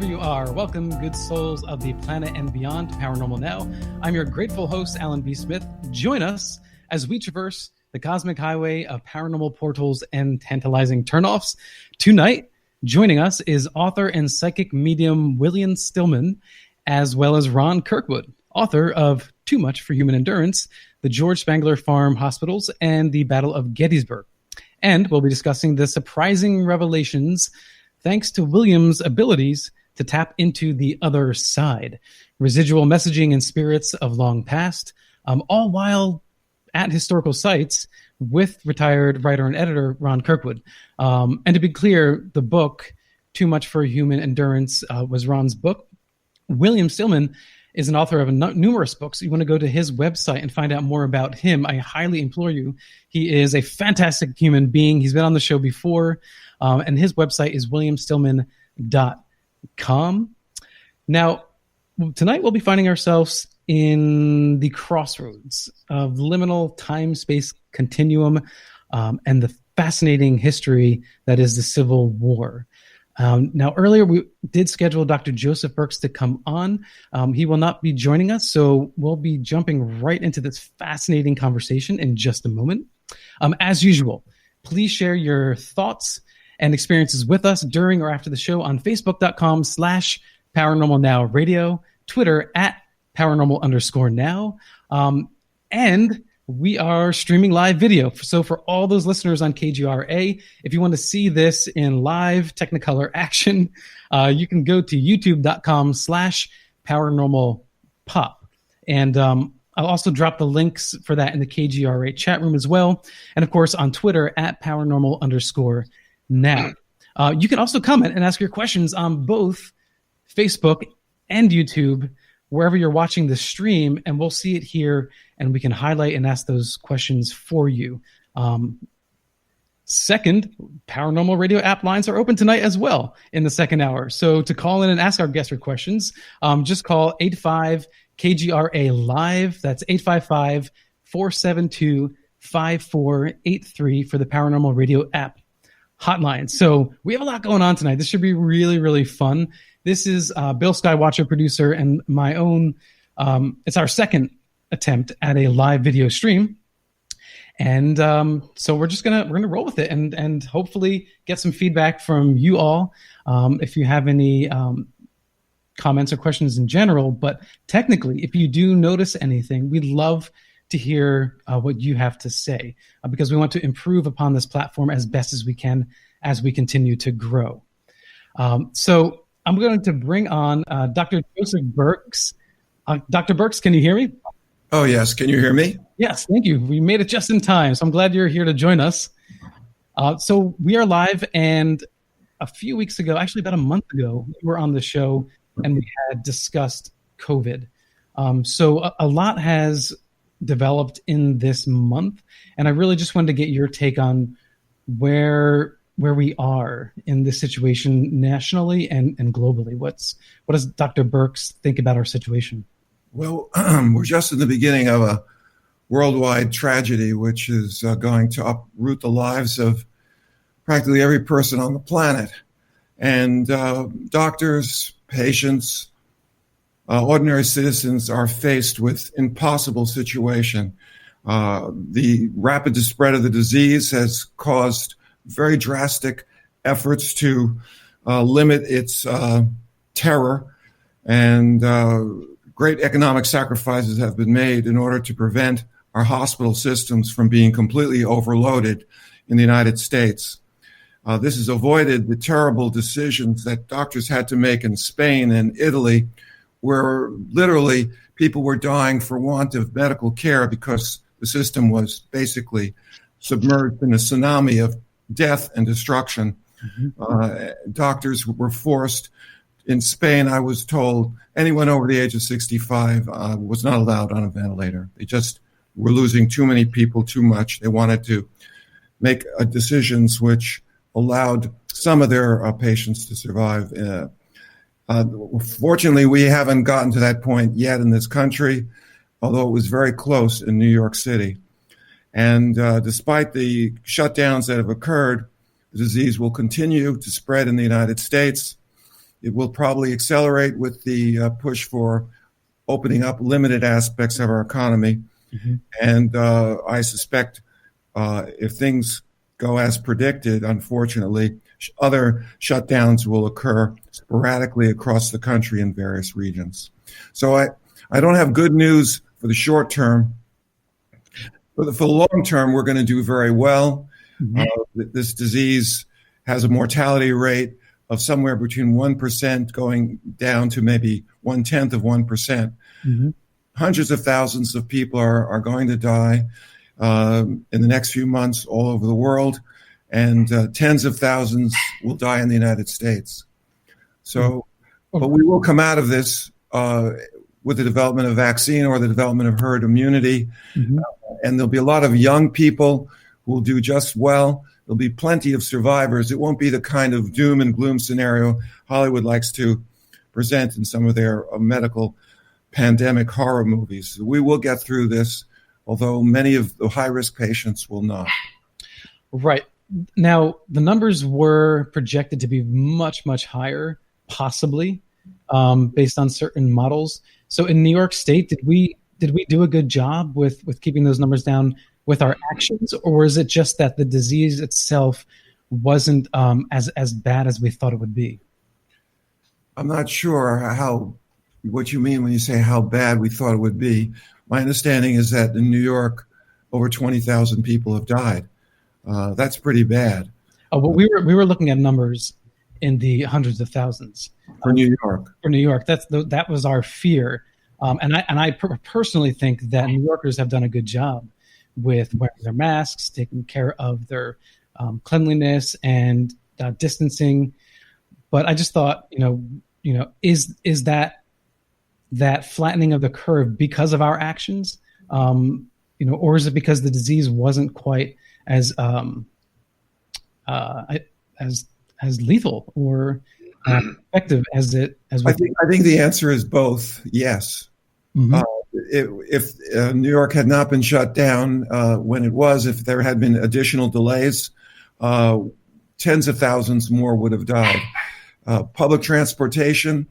wherever you are. Welcome, good souls of the planet and beyond, to Paranormal Now. I'm your grateful host, Alan B. Smith. Join us as we traverse the cosmic highway of paranormal portals and tantalizing turnoffs. Tonight, joining us is author and psychic medium William Stillman, as well as Ron Kirkwood, author of Too Much for Human Endurance, the George Spangler Farm Hospitals, and the Battle of Gettysburg. And we'll be discussing the surprising revelations thanks to William's abilities to tap into the other side, residual messaging and spirits of long past, all while at historical sites with retired writer and editor Ron Kirkwood. And to be clear, the book, Too Much for Human Endurance, was Ron's book. William Stillman is an author of numerous books. You want to go to his website and find out more about him, I highly implore you. He is a fantastic human being. He's been on the show before, and his website is williamstillman.com. Now, tonight we'll be finding ourselves in the crossroads of liminal time-space continuum and the fascinating history that is the Civil War. Now, earlier we did schedule Dr. Joseph Burkes to come on. He will not be joining us, so we'll be jumping right into this fascinating conversation in just a moment. As usual, please share your thoughts and experiences with us during or after the show on Facebook.com/ParanormalNowRadio, Twitter @Paranormal_now, and we are streaming live video. So for all those listeners on KGRA, if you want to see this in live Technicolor action, you can go to youtube.com/paranormalpop. And I'll also drop the links for that in the KGRA chat room as well. And of course, on Twitter @paranormal_now. You can also comment and ask your questions on both Facebook and YouTube, wherever you're watching the stream, and we'll see it here, and we can highlight and ask those questions for you. Second, Paranormal Radio app lines are open tonight as well in the second hour. So to call in and ask our guests your questions, just call 85-KGRA-LIVE. That's 855-472-5483 for the Paranormal Radio app hotline. So we have a lot going on tonight. This should be really, really fun. This is Bill Skywatcher, producer, and my own. It's our second attempt at a live video stream, and so we're gonna roll with it and hopefully get some feedback from you all. If you have any comments or questions in general, but technically, if you do notice anything, we'd love to hear what you have to say because we want to improve upon this platform as best as we can as we continue to grow. So I'm going to bring on Dr. Joseph Burkes. Dr. Burkes, can you hear me? Oh, yes. Can you hear me? Yes, thank you. We made it just in time, so I'm glad you're here to join us. So we are live, and a few weeks ago, actually about a month ago, we were on the show, and we had discussed COVID. So a lot has developed in this month, and I really just wanted to get your take on where we are in this situation nationally and globally. What does Dr. Burkes think about our situation? Well, we're just in the beginning of a worldwide tragedy, which is going to uproot the lives of practically every person on the planet. And doctors, patients, ordinary citizens are faced with impossible situation. The rapid spread of the disease has caused very drastic efforts to limit its terror, and great economic sacrifices have been made in order to prevent our hospital systems from being completely overloaded in the United States. This has avoided the terrible decisions that doctors had to make in Spain and Italy, where literally people were dying for want of medical care because the system was basically submerged in a tsunami of death and destruction. Mm-hmm. Doctors were forced. In Spain, I was told anyone over the age of 65 was not allowed on a ventilator. They just were losing too many people too much. They wanted to make decisions which allowed some of their patients to survive. Fortunately, we haven't gotten to that point yet in this country, although it was very close in New York City. And despite the shutdowns that have occurred, the disease will continue to spread in the United States. It will probably accelerate with the push for opening up limited aspects of our economy. Mm-hmm. And I suspect if things go as predicted, unfortunately, other shutdowns will occur sporadically across the country in various regions. So I don't have good news for the short term. For the long term, we're going to do very well. Mm-hmm. This disease has a mortality rate of somewhere between 1% going down to maybe 0.1%. Mm-hmm. Hundreds of thousands of people are going to die in the next few months all over the world, and tens of thousands will die in the United States. So, but we will come out of this with the development of vaccine or the development of herd immunity. Mm-hmm. And there'll be a lot of young people who will do just well. There'll be plenty of survivors. It won't be the kind of doom and gloom scenario Hollywood likes to present in some of their medical pandemic horror movies. We will get through this, although many of the high-risk patients will not. Right. Now, the numbers were projected to be much, much higher, possibly, based on certain models. So in New York State, did we do a good job with keeping those numbers down with our actions, or is it just that the disease itself wasn't as bad as we thought it would be? I'm not sure what you mean when you say how bad we thought it would be. My understanding is that in New York, over 20,000 people have died. That's pretty bad. Oh, well, we were looking at numbers in the hundreds of thousands for New York. For New York, that was our fear, and I personally think that New Yorkers have done a good job with wearing their masks, taking care of their cleanliness and distancing. But I just thought, is that flattening of the curve because of our actions, or is it because the disease wasn't quite as lethal or effective as I think the answer is both. Yes. Mm-hmm. If New York had not been shut down when it was, if there had been additional delays, tens of thousands more would have died. Public transportation.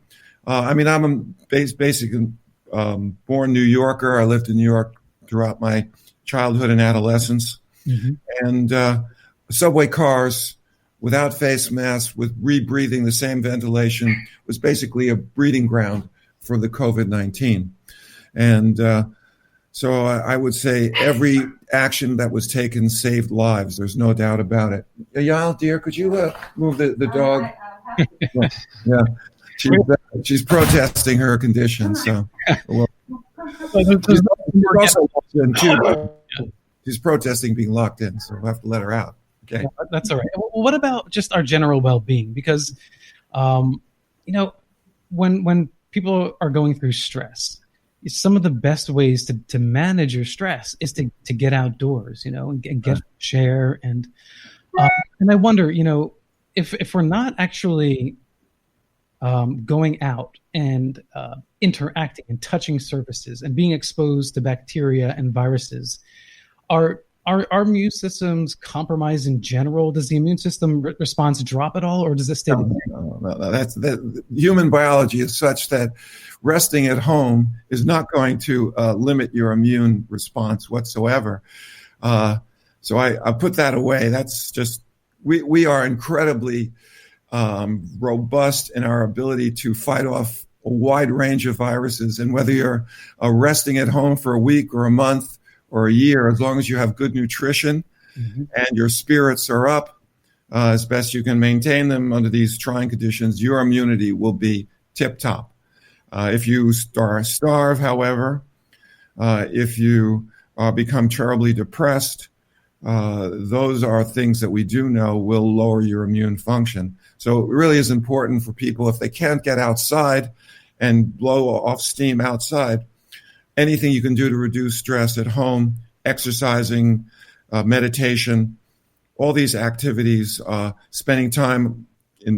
I'm a basically born New Yorker. I lived in New York throughout my childhood and adolescence. Mm-hmm. And subway cars without face masks, with rebreathing the same ventilation, was basically a breeding ground for the COVID-19. And so I would say every action that was taken saved lives. There's no doubt about it. Yael, dear, could you move the dog? Yeah. She's protesting her condition. So she's protesting being locked in, so we'll have to let her out. Okay, yeah, that's all right. Well, what about just our general well-being? Because, when people are going through stress, some of the best ways to manage your stress is to get outdoors, and get fresh air. And I wonder, if we're not actually going out and interacting and touching surfaces and being exposed to bacteria and viruses, are our immune systems compromised in general? Does the immune system response drop at all, or does it stay? No. Human biology is such that resting at home is not going to limit your immune response whatsoever. So I put that away. That's just, we are incredibly robust in our ability to fight off a wide range of viruses. And whether you're resting at home for a week or a month or a year, as long as you have good nutrition mm-hmm. and your spirits are up as best you can maintain them under these trying conditions, your immunity will be tip-top. If you starve, however, if you become terribly depressed, those are things that we do know will lower your immune function. So it really is important for people, if they can't get outside and blow off steam outside, anything you can do to reduce stress at home, exercising, meditation, all these activities, spending time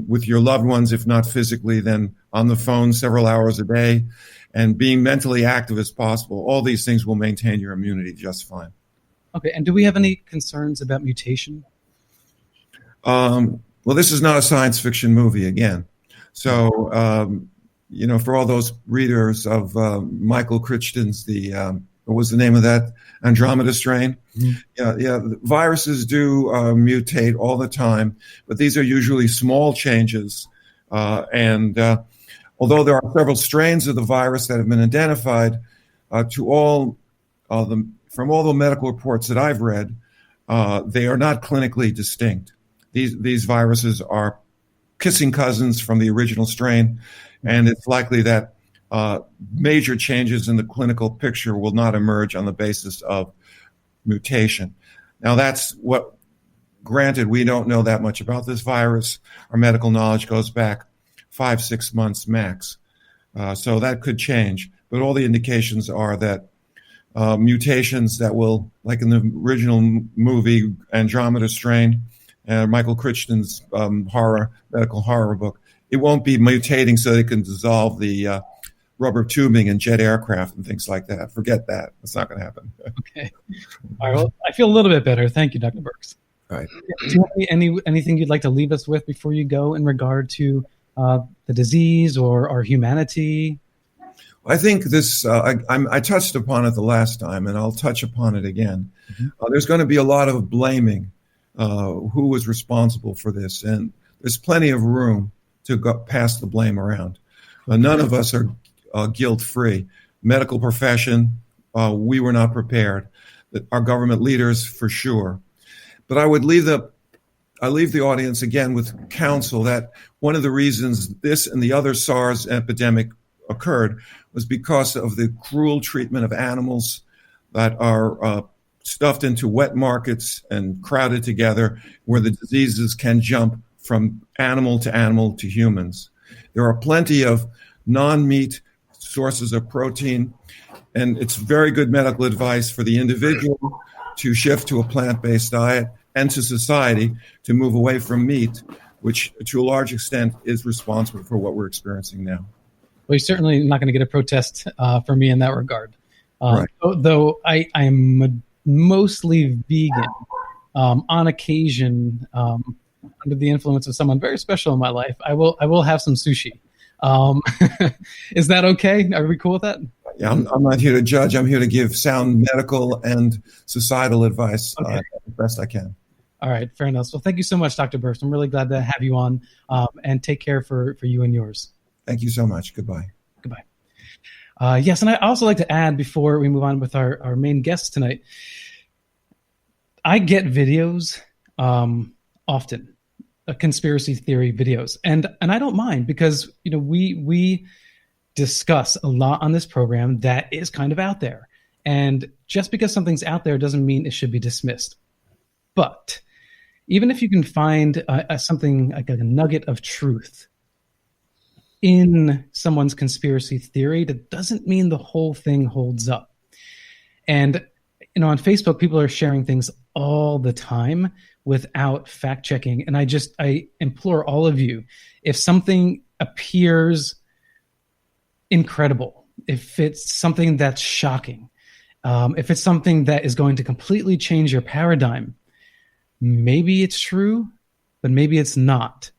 with your loved ones, if not physically, then on the phone several hours a day, and being mentally active as possible. All these things will maintain your immunity just fine. Okay, and do we have any concerns about mutation? Well, this is not a science fiction movie again. So, for all those readers of Michael Crichton's, what was the name of that Andromeda strain? Mm-hmm. Viruses do mutate all the time, but these are usually small changes. And although there are several strains of the virus that have been identified, from all the medical reports that I've read, they are not clinically distinct. These viruses are kissing cousins from the original strain, and it's likely that major changes in the clinical picture will not emerge on the basis of mutation. Now, granted, we don't know that much about this virus. Our medical knowledge goes back 5-6 months max. So that could change. But all the indications are that mutations that will, like in the original movie Andromeda Strain, Michael Crichton's medical horror book, it won't be mutating so they can dissolve the rubber tubing in jet aircraft and things like that. Forget that. It's not going to happen. Okay. All right. Well, I feel a little bit better. Thank you, Dr. Burkes. All right. Do you have anything you'd like to leave us with before you go in regard to the disease or humanity? I think this, I touched upon it the last time, and I'll touch upon it again. Mm-hmm. There's going to be a lot of blaming who was responsible for this, and there's plenty of room to pass the blame around. None of us are guilt-free. Medical profession, we were not prepared. Our government leaders, for sure. But I leave the audience again with counsel that one of the reasons this and the other SARS epidemic occurred was because of the cruel treatment of animals that are stuffed into wet markets and crowded together, where the diseases can jump from animal to humans. There are plenty of non-meat sources of protein, and it's very good medical advice for the individual to shift to a plant-based diet, and to society to move away from meat, which to a large extent is responsible for what we're experiencing now. Well, you're certainly not going to get a protest from me in that regard. Right. Though I am mostly vegan, on occasion, under the influence of someone very special in my life, I will have some sushi. Is that okay? Are we cool with that? Yeah, I'm not here to judge. I'm here to give sound medical and societal advice as best I can. All right, fair enough. Well, thank you so much, Dr. Burkes. I'm really glad to have you on, and take care for you and yours. Thank you so much. Goodbye. Goodbye. Yes, and I also like to add before we move on with our main guests tonight, I get videos often, conspiracy theory videos, and I don't mind because we discuss a lot on this program that is kind of out there, and just because something's out there doesn't mean it should be dismissed. But even if you can find something like a nugget of truth in someone's conspiracy theory, that doesn't mean the whole thing holds up. And on Facebook, people are sharing things all the time without fact checking. And I implore all of you, if something appears incredible, if it's something that's shocking, if it's something that is going to completely change your paradigm, maybe it's true, but maybe it's not.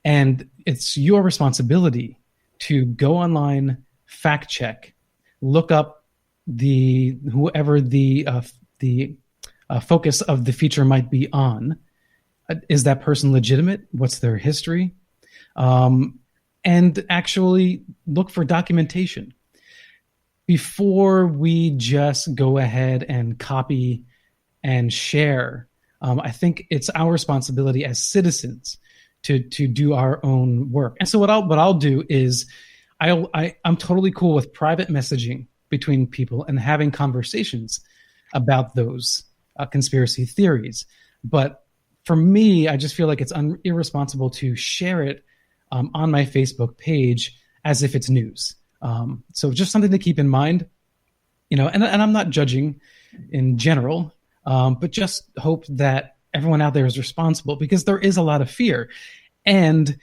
And it's your responsibility to go online, fact check, look up whoever the focus of the feature might be on. Is that person legitimate? What's their history? And actually look for documentation before we just go ahead and copy and share. I think it's our responsibility as citizens to do our own work. And so what I'll do is I'm totally cool with private messaging between people and having conversations about those conspiracy theories. But for me, I just feel like it's irresponsible to share it on my Facebook page as if it's news. So just something to keep in mind, and I'm not judging in general, but just hope that everyone out there is responsible, because there is a lot of fear. And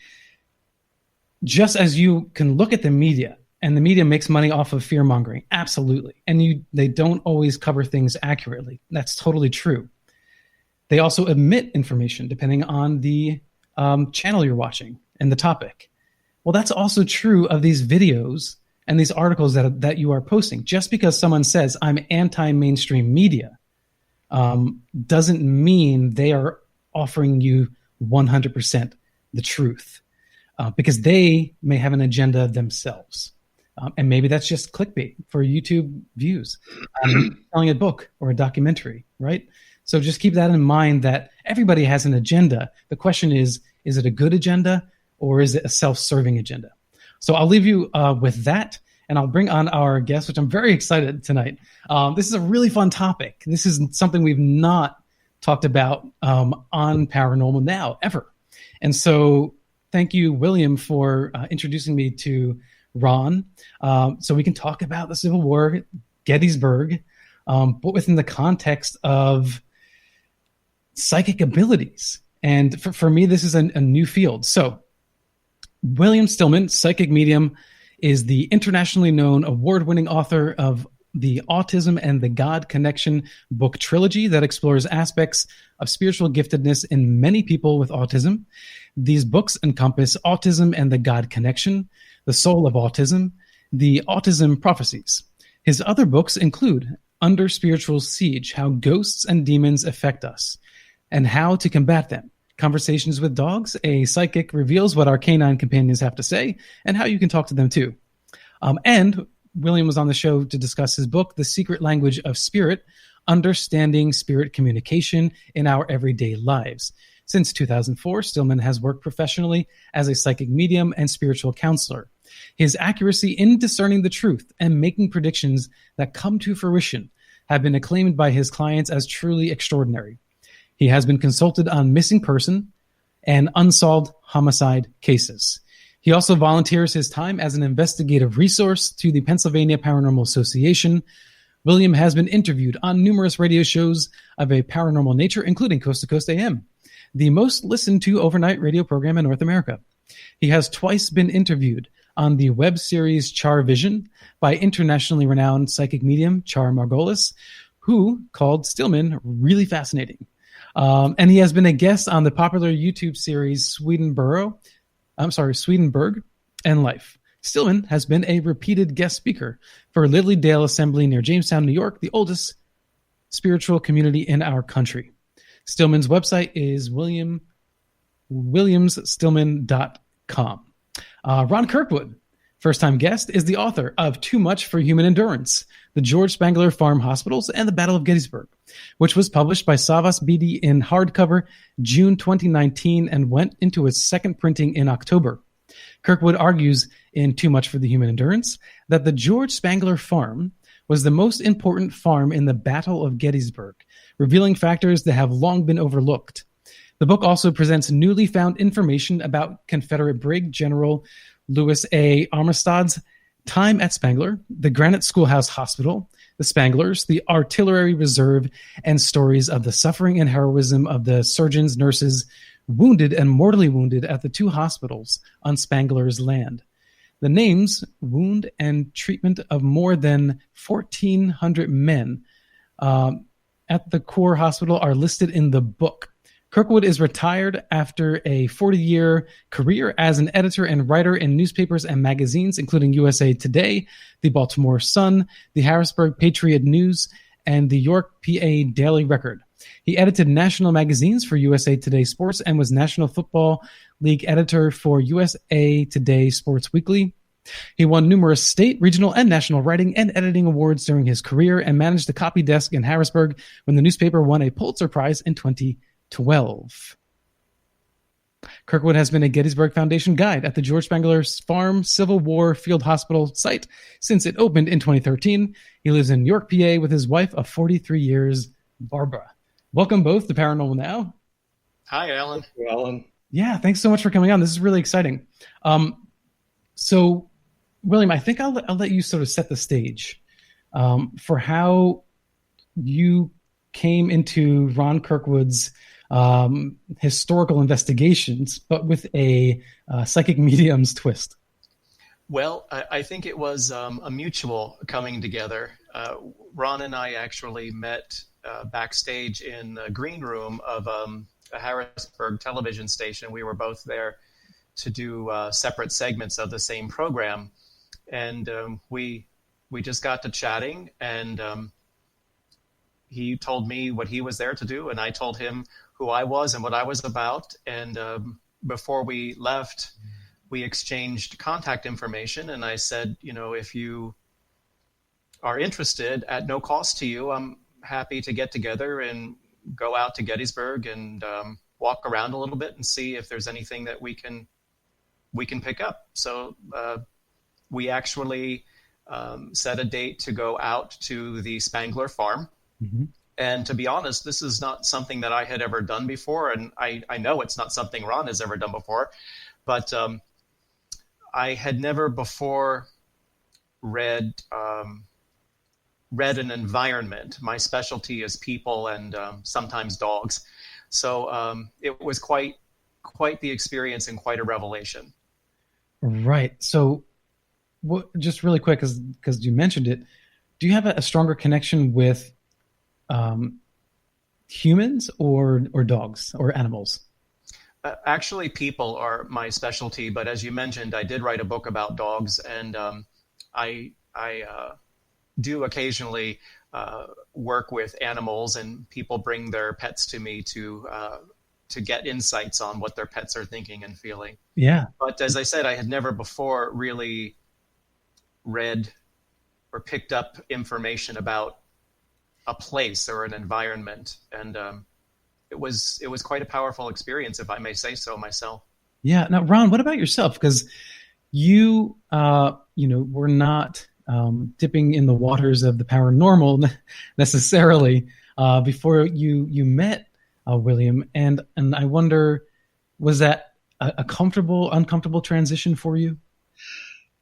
just as you can look at the media, and the media makes money off of fear mongering, absolutely. And they don't always cover things accurately. That's totally true. They also omit information depending on the channel you're watching and the topic. Well, that's also true of these videos and these articles that you are posting. Just because someone says, I'm anti-mainstream media, doesn't mean they are offering you 100% the truth, because they may have an agenda themselves. And maybe that's just clickbait for YouTube views, selling a book or a documentary, right? So just keep that in mind, that everybody has an agenda. The question is it a good agenda or is it a self-serving agenda? So I'll leave you with that, and I'll bring on our guest, which I'm very excited tonight. This is a really fun topic. This is something we've not talked about on Paranormal Now ever. And so thank you, William, for introducing me to Ron, so we can talk about the Civil War, Gettysburg, but within the context of psychic abilities. And for me, this is a new field. So William Stillman, psychic medium, is the internationally known award-winning author of the Autism and the God Connection book trilogy that explores aspects of spiritual giftedness in many people with autism. These books encompass Autism and the God Connection, The Soul of Autism, The Autism Prophecies. His other books include Under Spiritual Siege, How Ghosts and Demons Affect Us, and How to Combat Them. Conversations with Dogs, a psychic reveals what our canine companions have to say and how you can talk to them too. And William was on the show to discuss his book, The Secret Language of Spirit, Understanding Spirit Communication in Our Everyday Lives. Since 2004, Stillman has worked professionally as a psychic medium and spiritual counselor. His accuracy in discerning the truth and making predictions that come to fruition have been acclaimed by his clients as truly extraordinary. He has been consulted on missing person and unsolved homicide cases. He also volunteers his time as an investigative resource to the Pennsylvania Paranormal Association. William has been interviewed on numerous radio shows of a paranormal nature, including Coast to Coast AM, the most listened to overnight radio program in North America. He has twice been interviewed on the web series Char Vision by internationally renowned psychic medium Char Margolis, who called Stillman really fascinating. And he has been a guest on the popular YouTube series Swedenborg and Life. Stillman has been a repeated guest speaker for Lily Dale Assembly near Jamestown, New York, the oldest spiritual community in our country. Stillman's website is williamsstillman.com. Ron Kirkwood, first-time guest, is the author of Too Much for Human Endurance, the George Spangler Farm Hospitals, and the Battle of Gettysburg, which was published by Savas BD in hardcover June 2019 and went into its second printing in October. Kirkwood argues in Too Much for the Human Endurance that the George Spangler Farm was the most important farm in the Battle of Gettysburg, revealing factors that have long been overlooked. The book also presents newly found information about Confederate Brig General Louis A. Armistead's time at Spangler, the Granite Schoolhouse Hospital, the Spanglers, the Artillery Reserve, and stories of the suffering and heroism of the surgeons, nurses, wounded and mortally wounded at the two hospitals on Spangler's land. The names, wound, and treatment of more than 1,400 men at the Corps Hospital are listed in the book. Kirkwood is retired after a 40-year career as an editor and writer in newspapers and magazines, including USA Today, the Baltimore Sun, the Harrisburg Patriot News, and the York PA Daily Record. He edited national magazines for USA Today Sports and was National Football League editor for USA Today Sports Weekly. He won numerous state, regional, and national writing and editing awards during his career and managed the copy desk in Harrisburg when the newspaper won a Pulitzer Prize in 2012. Kirkwood has been a Gettysburg Foundation guide at the George Spangler Farm Civil War Field Hospital site since it opened in 2013. He lives in York, PA with his wife of 43 years, Barbara. Welcome both to Paranormal Now. Hi, Alan. Thank you, Alan. Yeah, thanks so much for coming on. This is really exciting. So, William, I think I'll let you sort of set the stage for how you came into Ron Kirkwood's historical investigations, but with a psychic medium's twist. Well, I think it was a mutual coming together. Ron and I actually met backstage in the green room of a Harrisburg television station. We were both there to do separate segments of the same program. And we just got to chatting, and he told me what he was there to do, and I told him who I was and what I was about. And before we left, we exchanged contact information, and I said, if you are interested, at no cost to you, I'm happy to get together and go out to Gettysburg and walk around a little bit and see if there's anything that we can pick up. So we actually set a date to go out to the Spangler Farm. Mm-hmm. And to be honest, this is not something that I had ever done before. And I know it's not something Ron has ever done before. But I had never before read an environment. My specialty is people and sometimes dogs. So it was quite the experience and quite a revelation. Right. So just really quick, because you mentioned it, do you have a stronger connection with humans or dogs or animals? Actually, people are my specialty, but as you mentioned, I did write a book about dogs, and I do occasionally work with animals, and people bring their pets to me to get insights on what their pets are thinking and feeling. Yeah. But as I said, I had never before really read or picked up information about a place or an environment, and it was quite a powerful experience, if I may say so myself. Yeah. Now, Ron, what about yourself? Because you were not dipping in the waters of the paranormal necessarily before you met William, and I wonder, was that a comfortable, uncomfortable transition for you?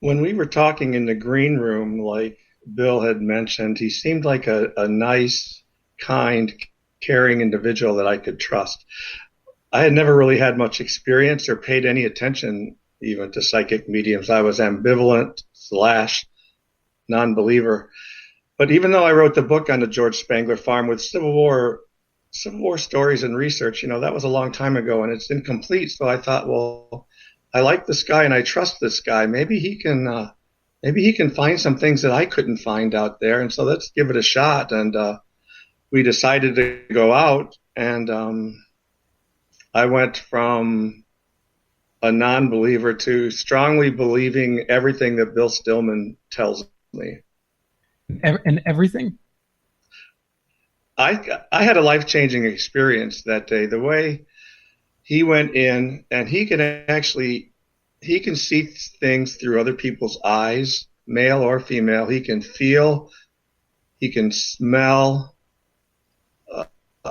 When we were talking in the green room, like Bill had mentioned, he seemed like a nice, kind, caring individual that I could trust. I had never really had much experience or paid any attention even to psychic mediums. I was ambivalent / non-believer. But even though I wrote the book on the George Spangler Farm with Civil War stories and research, that was a long time ago and it's incomplete. So I thought, well, I like this guy and I trust this guy. Maybe he can find some things that I couldn't find out there. And so let's give it a shot. And we decided to go out, and I went from a non-believer to strongly believing everything that Bill Stillman tells me. And everything? I had a life-changing experience that day. The way he went in, and he can see things through other people's eyes, male or female. He can feel, he can smell,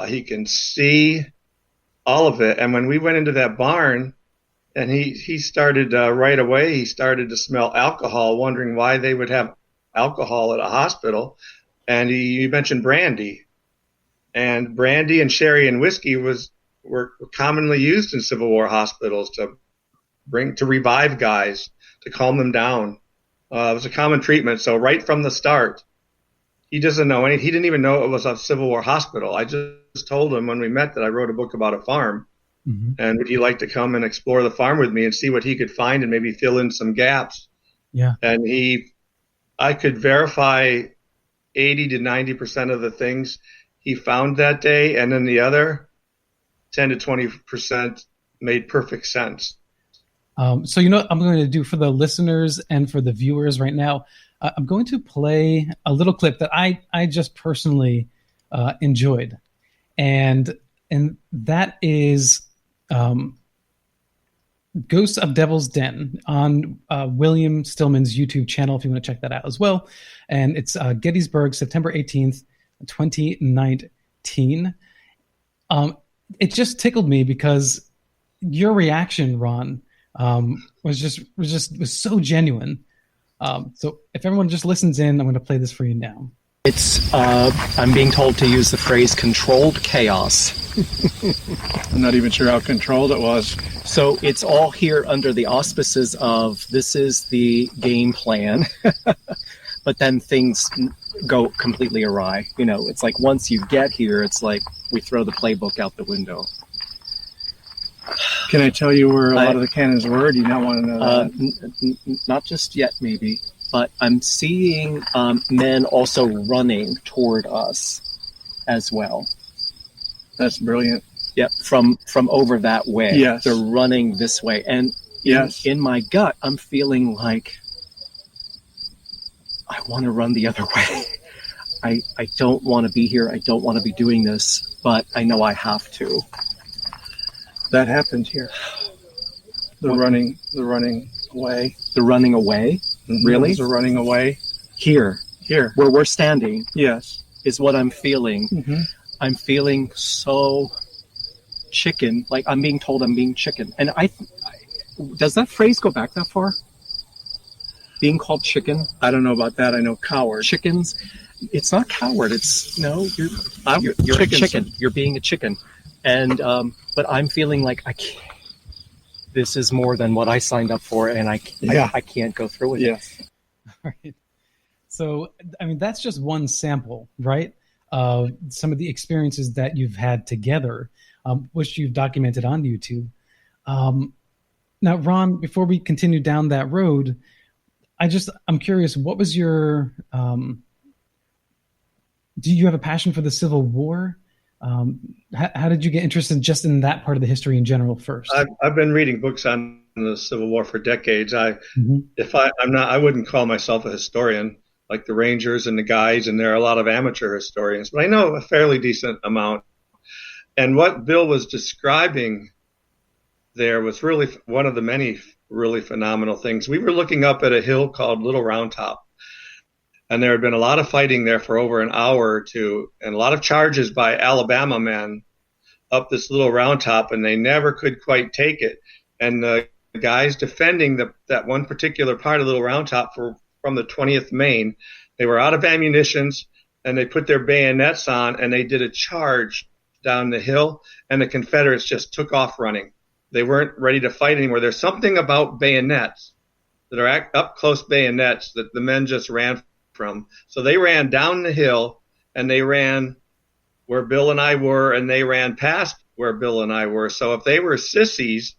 he can see, all of it. And when we went into that barn, and he started right away, he started to smell alcohol, wondering why they would have alcohol at a hospital. And he mentioned brandy. And brandy and sherry and whiskey were commonly used in Civil War hospitals to revive guys, to calm them down. It was a common treatment. So right from the start, he doesn't know anything. He didn't even know it was a Civil War hospital. I just told him when we met that I wrote a book about a farm. Mm-hmm. And would he like to come and explore the farm with me and see what he could find and maybe fill in some gaps? Yeah. And I could verify 80 to 90% of the things he found that day, and then the other 10 to 20% made perfect sense. So what I'm going to do for the listeners and for the viewers right now, I'm going to play a little clip that I just personally enjoyed. And that is Ghosts of Devil's Den on William Stillman's YouTube channel, if you want to check that out as well. And it's Gettysburg, September 18th, 2019. It just tickled me because your reaction, Ron, was so genuine. So if everyone just listens in, I'm going to play this for you now. It's, I'm being told to use the phrase controlled chaos. I'm not even sure how controlled it was. So it's all here under the auspices of this is the game plan, but then things go completely awry. It's like once you get here, it's like we throw the playbook out the window. Can I tell you where a lot of the cannons were? Do you not want to know that? Not just yet, maybe. But I'm seeing men also running toward us as well. That's brilliant. Yep, from over that way. Yes. They're running this way. And in my gut, I'm feeling like I want to run the other way. I don't want to be here. I don't want to be doing this, but I know I have to. That happened here. The running away. The running away? Mm-hmm. Really? The running away. Here, where we're standing. Yes. Is what I'm feeling. Mm-hmm. I'm feeling so chicken, like I'm being told I'm being chicken. And does that phrase go back that far? Being called chicken? I don't know about that. I know coward. Chickens? It's not coward. It's you're you're a chicken. You're being a chicken. And but I'm feeling like I can't. This is more than what I signed up for, and I can't go through with it. Right. So, I mean, that's just one sample, right? Some of the experiences that you've had together, which you've documented on YouTube. Now, Ron, before we continue down that road, I'm curious, what was your, do you have a passion for the Civil War? How did you get interested just in that part of the history in general first? I've been reading books on the Civil War for decades. I wouldn't call myself a historian like the Rangers and the guys, and there are a lot of amateur historians, but I know a fairly decent amount. And what Bill was describing there was really one of the many really phenomenal things. We were looking up at a hill called Little Round Top, and there had been a lot of fighting there for over an hour or two, and a lot of charges by Alabama men up this Little Round Top, and they never could quite take it. And the guys defending that one particular part of Little Round Top from the 20th Maine, they were out of ammunitions, and they put their bayonets on, and they did a charge down the hill, and the Confederates just took off running. They weren't ready to fight anymore. There's something about bayonets that are up close bayonets that the men just ran from. So they ran down the hill, and they ran where Bill and I were, and they ran past where Bill and I were. So if they were sissies,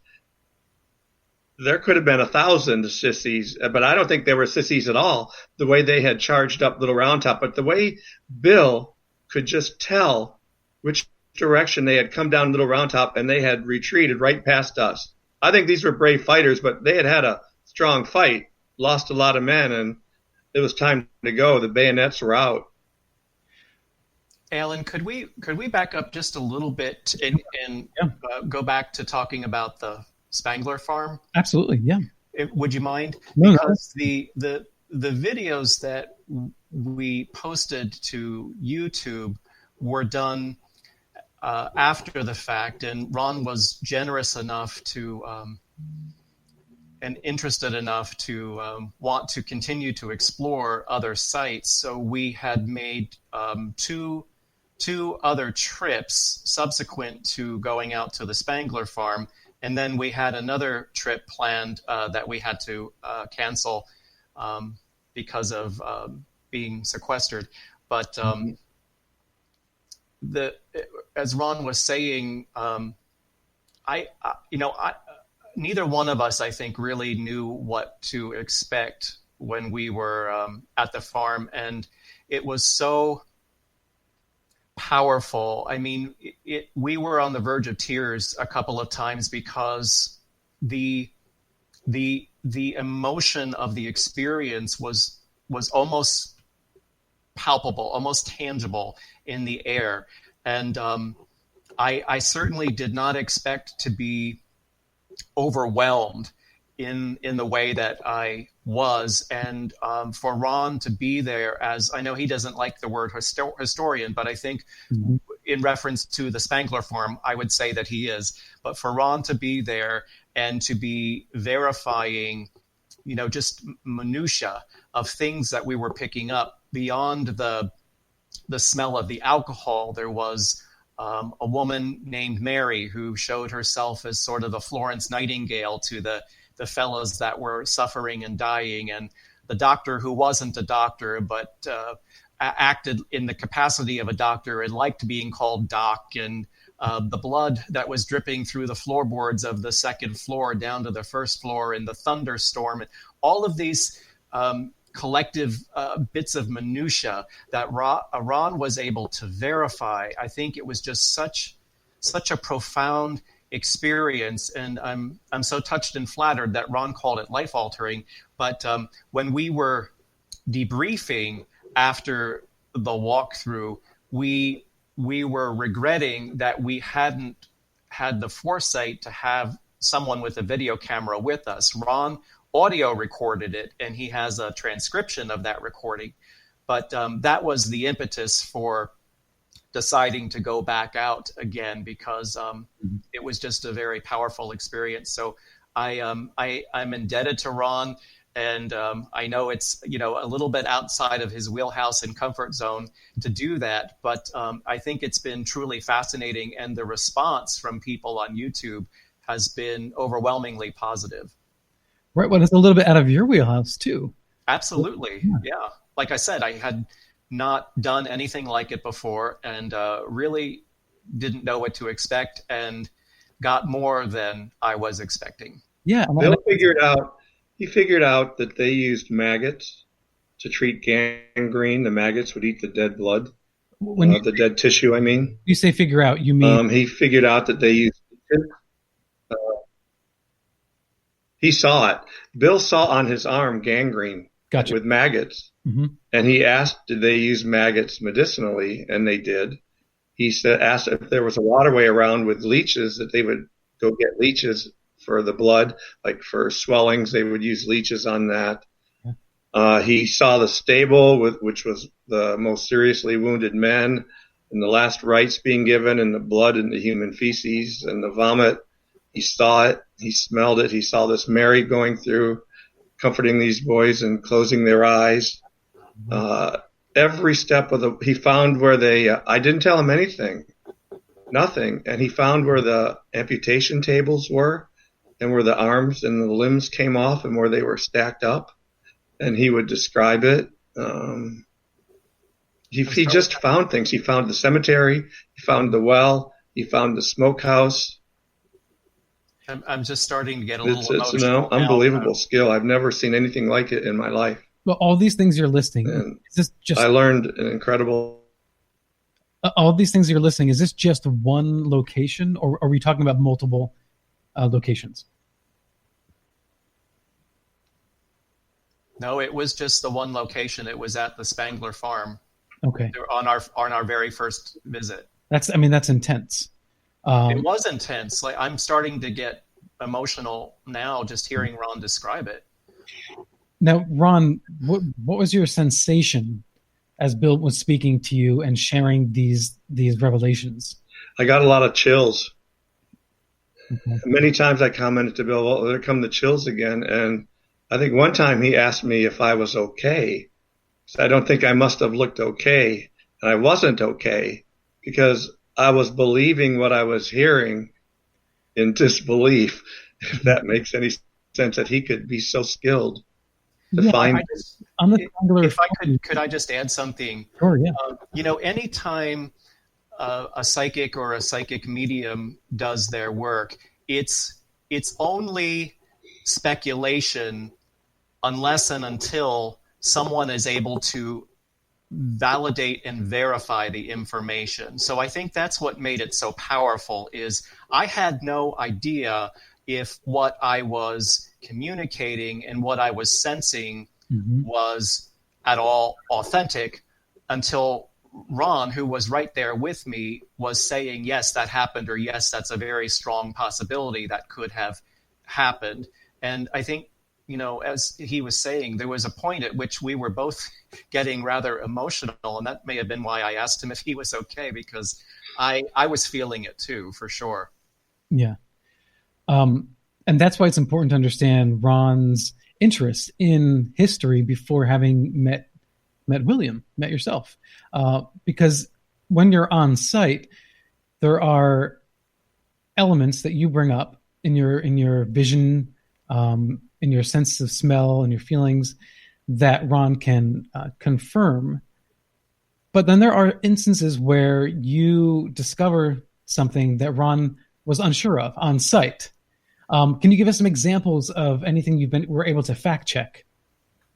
there could have been 1,000 sissies, but I don't think they were sissies at all, the way they had charged up Little Round Top. But the way Bill could just tell which direction they had come down Little Round Top, and they had retreated right past us. I think these were brave fighters, but they had a strong fight, lost a lot of men, and it was time to go. The bayonets were out. Alan, could we back up just a little bit and go back to talking about the Spangler Farm? Absolutely, yeah. Would you mind? No, because the videos that we posted to YouTube were done after the fact, and Ron was generous enough to and interested enough to want to continue to explore other sites. So we had made two other trips subsequent to going out to the Spangler Farm, and then we had another trip planned that we had to cancel because of being sequestered. But as Ron was saying, neither one of us, I think, really knew what to expect when we were at the farm, and it was so powerful. I mean, we were on the verge of tears a couple of times because the emotion of the experience was almost palpable, almost tangible in the air. And I certainly did not expect to be overwhelmed in the way that I was. And for Ron to be there, as I know he doesn't like the word historian, but I think in reference to the Spangler Farm, I would say that he is. But for Ron to be there and to be verifying, just minutia of things that we were picking up beyond the smell of the alcohol. There was a woman named Mary who showed herself as sort of the Florence Nightingale to the fellows that were suffering and dying, and the doctor who wasn't a doctor but acted in the capacity of a doctor and liked being called Doc and the blood that was dripping through the floorboards of the second floor down to the first floor in the thunderstorm. All of these collective bits of minutia that Ron was able to verify. I think it was just such a profound experience, and I'm so touched and flattered that Ron called it life altering. But when we were debriefing after the walkthrough, we were regretting that we hadn't had the foresight to have someone with a video camera with us. Ron audio recorded it, and he has a transcription of that recording. But that was the impetus for deciding to go back out again, because it was just a very powerful experience. So I'm indebted to Ron, and I know it's a little bit outside of his wheelhouse and comfort zone to do that, but I think it's been truly fascinating, and the response from people on YouTube has been overwhelmingly positive. Right, well, it's a little bit out of your wheelhouse too. Absolutely, yeah. Like I said, I had not done anything like it before, and really didn't know what to expect, and got more than I was expecting. Yeah, Bill figured out that they used maggots to treat gangrene. The maggots would eat the dead blood, the dead tissue. I mean, you say figure out, you mean he figured out that they used. He saw it. Bill saw on his arm gangrene with maggots. Mm-hmm. And he asked, did they use maggots medicinally? And they did. He asked if there was a waterway around with leeches, that they would go get leeches for the blood, like for swellings, they would use leeches on that. He saw the stable, which was the most seriously wounded men, and the last rites being given, and the blood and the human feces and the vomit. He saw it. He smelled it. He saw this Mary going through, comforting these boys and closing their eyes. Every step of he found where I didn't tell him anything, nothing. And he found where the amputation tables were, and where the arms and the limbs came off, and where they were stacked up. And he would describe it. He just found things. He found the cemetery. He found the well. He found the smokehouse. I'm just starting to get a little emotional. It's an unbelievable skill. I've never seen anything like it in my life. Well, all these things you're listing, is this just? I learned an incredible. All these things you're listing, is this just one location, or are we talking about multiple locations? No, it was just the one location. It was at the Spangler Farm. Okay. On our very first visit. That's intense. It was intense. Like, I'm starting to get emotional now just hearing Ron describe it. Now, Ron, what was your sensation as Bill was speaking to you and sharing these revelations? I got a lot of chills. Okay. Many times I commented to Bill, well, there come the chills again. And I think one time he asked me if I was okay. So I don't think I must have looked okay. And I wasn't okay, because I was believing what I was hearing in disbelief, if that makes any sense, that he could be so skilled to find. If I could I just add something? Sure, yeah. Anytime a psychic or a psychic medium does their work, it's only speculation unless and until someone is able to validate and verify the information. So I think that's what made it so powerful, is I had no idea if what I was communicating and what I was sensing was at all authentic, until Ron, who was right there with me, was saying, yes, that happened, or yes, that's a very strong possibility that could have happened. And I think, as he was saying, there was a point at which we were both getting rather emotional, and that may have been why I asked him if he was okay, because I was feeling it too, for sure. Yeah. And that's why it's important to understand Ron's interest in history before having met yourself. Because when you're on site, there are elements that you bring up in your vision, in your sense of smell and your feelings, that Ron can confirm. But then there are instances where you discover something that Ron was unsure of on site. Can you give us some examples of anything were able to fact check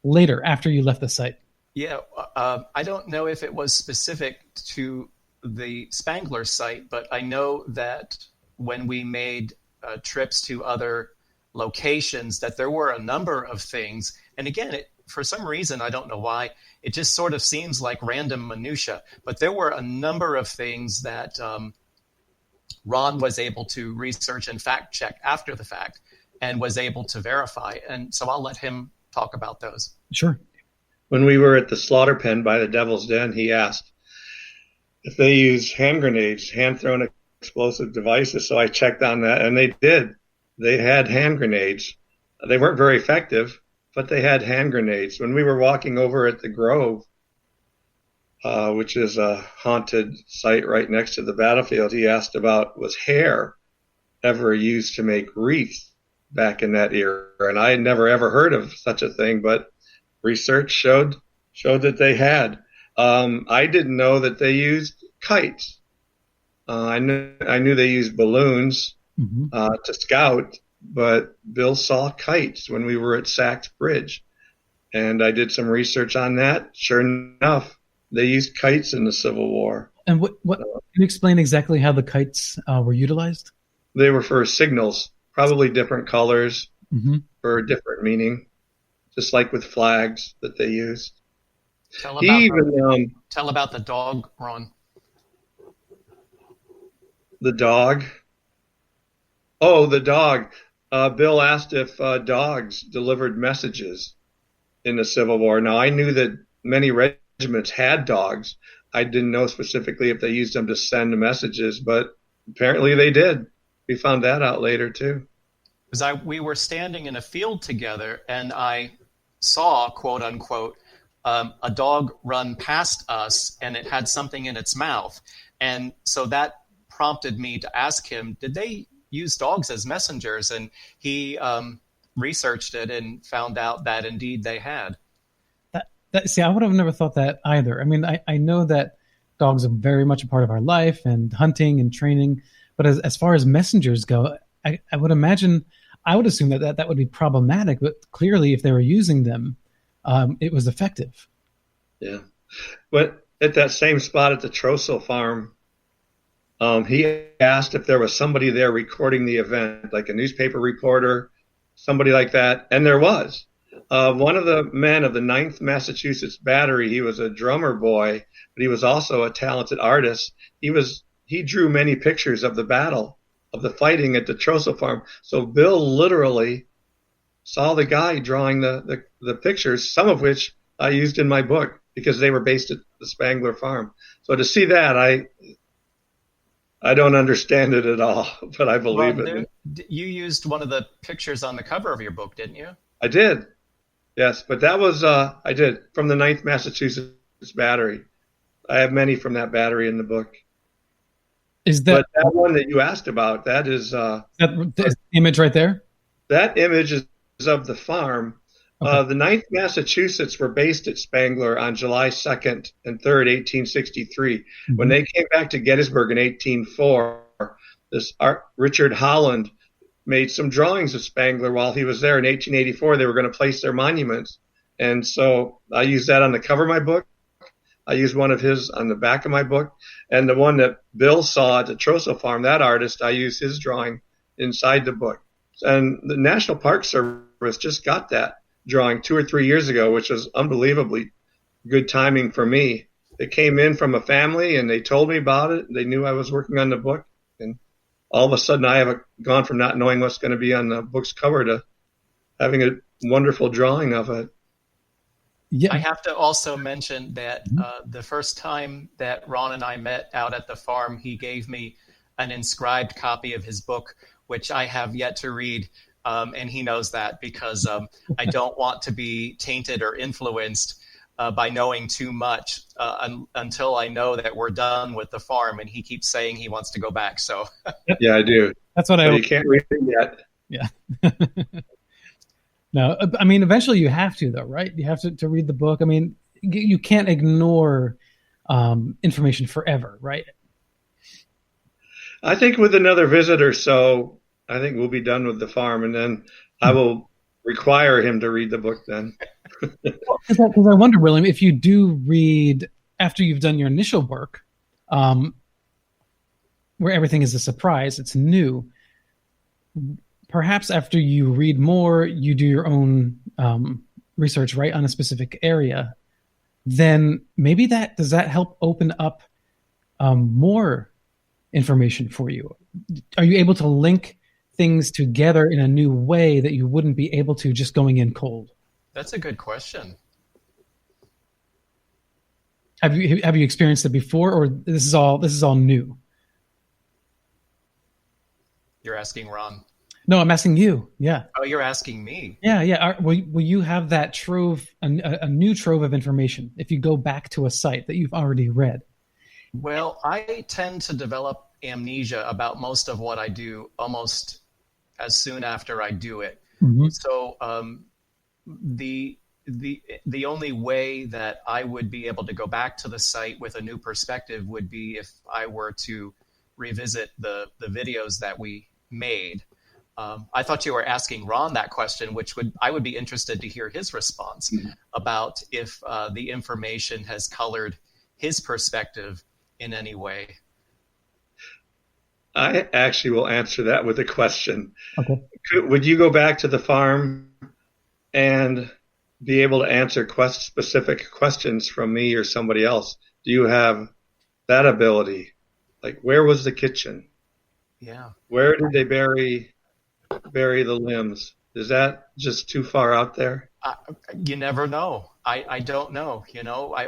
later after you left the site? Yeah, I don't know if it was specific to the Spangler site, but I know that when we made trips to other locations, that there were a number of things. And again, for some reason, I don't know why, it just sort of seems like random minutia. But there were a number of things that Ron was able to research and fact check after the fact and was able to verify. And so I'll let him talk about those. Sure. When we were at the slaughter pen by the Devil's Den, he asked if they use hand grenades, hand-thrown explosive devices. So I checked on that, and they did. They had hand grenades. They weren't very effective, but they had hand grenades. When we were walking over at the Grove, which is a haunted site right next to the battlefield, he asked about, was hair ever used to make wreaths back in that era? And I had never ever heard of such a thing, but research showed that they had. I didn't know that they used kites. I knew they used balloons to scout, but Bill saw kites when we were at Sachs Bridge, and I did some research on that. Sure enough, they used kites in the Civil War. And what can you explain exactly how the kites were utilized? They were for signals, probably different colors for a different meaning, just like with flags that they used. Tell about the dog, Ron. The dog? Oh, the dog. Bill asked if dogs delivered messages in the Civil War. Now, I knew that many regiments had dogs. I didn't know specifically if they used them to send messages, but apparently they did. We found that out later, too. Because we were standing in a field together, and I saw, quote unquote, a dog run past us, and it had something in its mouth. And so that prompted me to ask him, did they use dogs as messengers? And he researched it and found out that indeed they had. See, I would have never thought that either. I mean, I know that dogs are very much a part of our life and hunting and training, but as far as messengers go, I would imagine, I would assume that would be problematic, but clearly if they were using them, it was effective. Yeah. But at that same spot at the Trossel farm, he asked if there was somebody there recording the event, like a newspaper reporter, somebody like that. And there was. One of the men of the 9th Massachusetts Battery, he was a drummer boy, but he was also a talented artist. He drew many pictures of the battle, of the fighting at the Trossel farm. So Bill literally saw the guy drawing the pictures, some of which I used in my book because they were based at the Spangler farm. So to see that, I don't understand it at all, but I believe it. You used one of the pictures on the cover of your book, didn't you? I did. Yes, but that was, I did, from the 9th Massachusetts Battery. I have many from that battery in the book. But that one that you asked about, that is... that image right there? That image is of the farm. Okay. The 9th Massachusetts were based at Spangler on July 2nd and 3rd, 1863. Mm-hmm. When they came back to Gettysburg in 1804, Richard Holland made some drawings of Spangler while he was there. In 1884, they were going to place their monuments. And so I used that on the cover of my book. I used one of his on the back of my book. And the one that Bill saw at the Trossel farm, that artist, I used his drawing inside the book. And the National Park Service just got that drawing 2 or 3 years ago, which was unbelievably good timing for me. They came in from a family and they told me about it. They knew I was working on the book. And all of a sudden I have gone from not knowing what's going to be on the book's cover to having a wonderful drawing of it. Yeah. I have to also mention that the first time that Ron and I met out at the farm, he gave me an inscribed copy of his book, which I have yet to read. And he knows that because I don't want to be tainted or influenced by knowing too much until I know that we're done with the farm. And he keeps saying he wants to go back. So yeah, I do. That's what you can't read it yet. Yeah. No, I mean, eventually you have to, though, right? You have to read the book. I mean, you can't ignore information forever, right? I think with another visit or so, I think we'll be done with the farm, and then I will require him to read the book then. Because I wonder, William, if you do read after you've done your initial work, where everything is a surprise, it's new. Perhaps after you read more, you do your own research, right, on a specific area. Then maybe does that help open up more information for you? Are you able to link things together in a new way that you wouldn't be able to just going in cold? That's a good question. Have you experienced it before, or this is all new? You're asking Ron. No, I'm asking you. Yeah. Oh, you're asking me. Yeah. Will you have that trove, a new trove of information, if you go back to a site that you've already read? Well, I tend to develop amnesia about most of what I do almost as soon after I do it. Mm-hmm. So the only way that I would be able to go back to the site with a new perspective would be if I were to revisit the videos that we made. I thought you were asking Ron that question, I would be interested to hear his response about if the information has colored his perspective in any way. I actually will answer that with a question. Okay. Would you go back to the farm and be able to answer specific questions from me or somebody else? Do you have that ability? Like, where was the kitchen? Yeah. Where did they bury the limbs? Is that just too far out there? You never know. I don't know.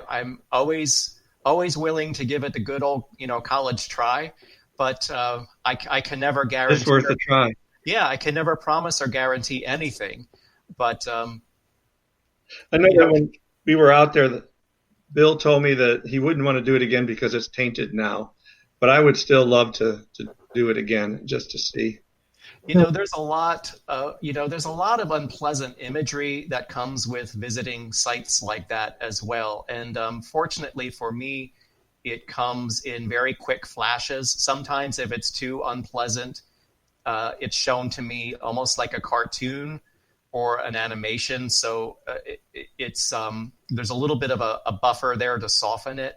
I'm always willing to give it the good old, college try, but I can never guarantee. It's worth a try. Yeah, I can never promise or guarantee anything, but I know that when we were out there, Bill told me that he wouldn't want to do it again because it's tainted now, but I would still love to do it again just to see. There's a lot of unpleasant imagery that comes with visiting sites like that as well. And fortunately for me, it comes in very quick flashes. Sometimes if it's too unpleasant, it's shown to me almost like a cartoon or an animation. So it's there's a little bit of a buffer there to soften it.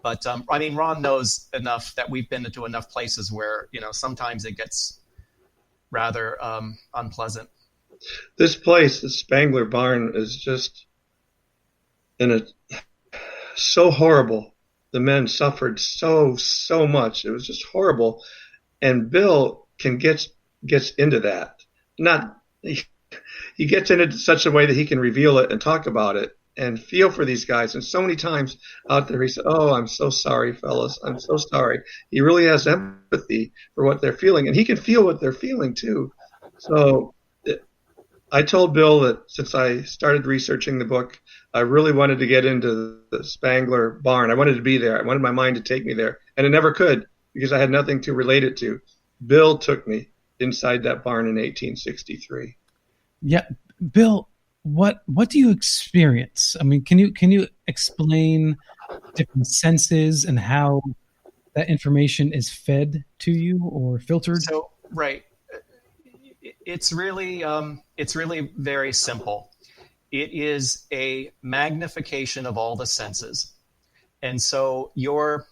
But Ron knows enough that we've been to enough places where, sometimes it gets rather unpleasant. This place, the Spangler Barn, is just so horrible. The men suffered so much. It was just horrible. And Bill gets into that. He gets in it in such a way that he can reveal it and talk about it and feel for these guys. And so many times out there, he said, "Oh, I'm so sorry, fellas. I'm so sorry." He really has empathy for what they're feeling, and he can feel what they're feeling too. So I told Bill that since I started researching the book, I really wanted to get into the Spangler Barn. I wanted to be there. I wanted my mind to take me there, and it never could because I had nothing to relate it to. Bill took me inside that barn in 1863. Yeah, Bill, what do you experience? I mean, can you explain different senses and how that information is fed to you or filtered? So, right. It's really very simple. It is a magnification of all the senses. And so your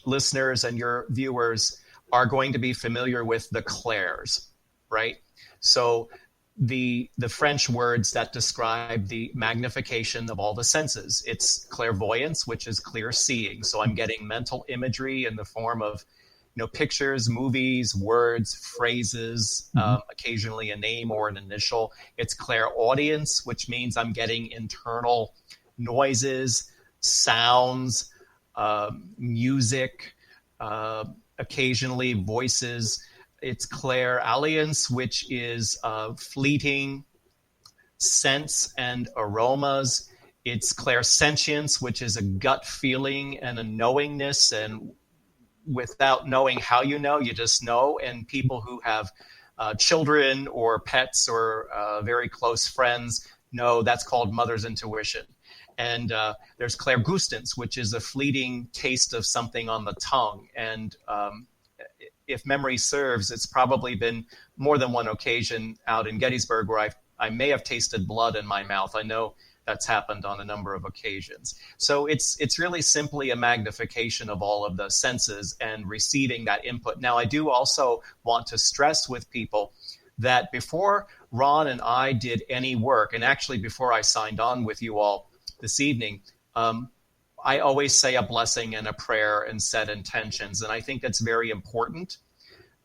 listeners and your viewers are going to be familiar with the clairs, right? So the French words that describe the magnification of all the senses. It's clairvoyance, which is clear seeing. So I'm getting mental imagery in the form of, pictures, movies, words, phrases, occasionally a name or an initial. It's clairaudience, which means I'm getting internal noises, sounds, music, occasionally voices. It's clairalliance, which is fleeting sense and aromas. It's clairsentience, which is a gut feeling and a knowingness. And without knowing how you know, you just know. And people who have children or pets or very close friends know that's called mother's intuition. And there's clairgustance, which is a fleeting taste of something on the tongue. And if memory serves, it's probably been more than one occasion out in Gettysburg where I may have tasted blood in my mouth. I know that's happened on a number of occasions. So it's really simply a magnification of all of the senses and receiving that input. Now, I do also want to stress with people that before Ron and I did any work, and actually before I signed on with you all this evening, I always say a blessing and a prayer and set intentions. And I think that's very important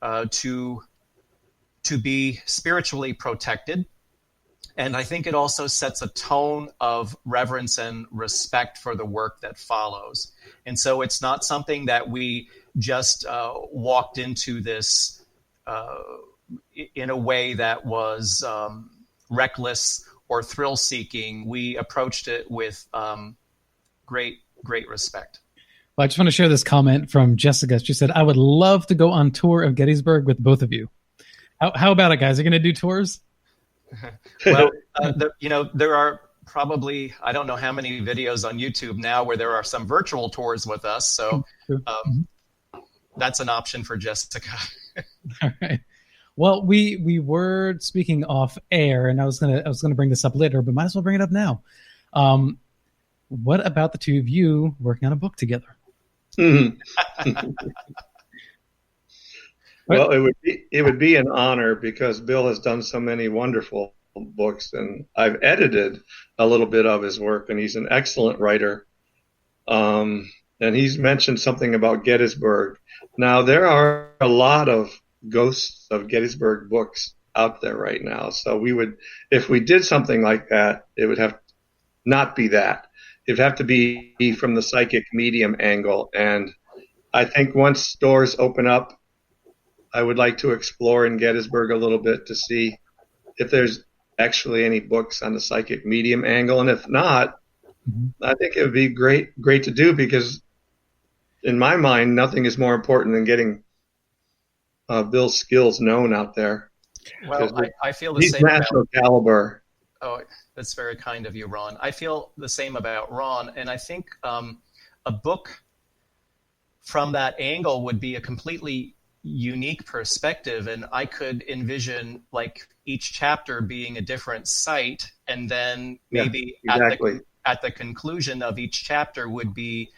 to be spiritually protected. And I think it also sets a tone of reverence and respect for the work that follows. And so it's not something that we just walked into this in a way that was reckless or thrill-seeking. We approached it with great respect. Well, I just want to share this comment from Jessica. She said, "I would love to go on tour of Gettysburg with both of you." How about it, guys? Are you going to do tours? Well, there are probably, I don't know how many videos on YouTube now where there are some virtual tours with us. So that's an option for Jessica. All right. Well, we were speaking off air, and I was gonna bring this up later, but might as well bring it up now. What about the two of you working on a book together? Well, it would be an honor because Bill has done so many wonderful books, and I've edited a little bit of his work, and he's an excellent writer. And he's mentioned something about Gettysburg. Now, there are a lot of ghosts of Gettysburg books out there right now. So if we did something like that, it would have not be that. It'd have to be from the psychic medium angle. And I think once doors open up, I would like to explore in Gettysburg a little bit to see if there's actually any books on the psychic medium angle. And if not, I think it would be great to do, because in my mind, nothing is more important than getting Bill's skills known out there. Well, I feel the he's same. National caliber. Oh, that's very kind of you, Ron. I feel the same about Ron. And I think a book from that angle would be a completely unique perspective, and I could envision like each chapter being a different site, and then maybe at the conclusion of each chapter would be,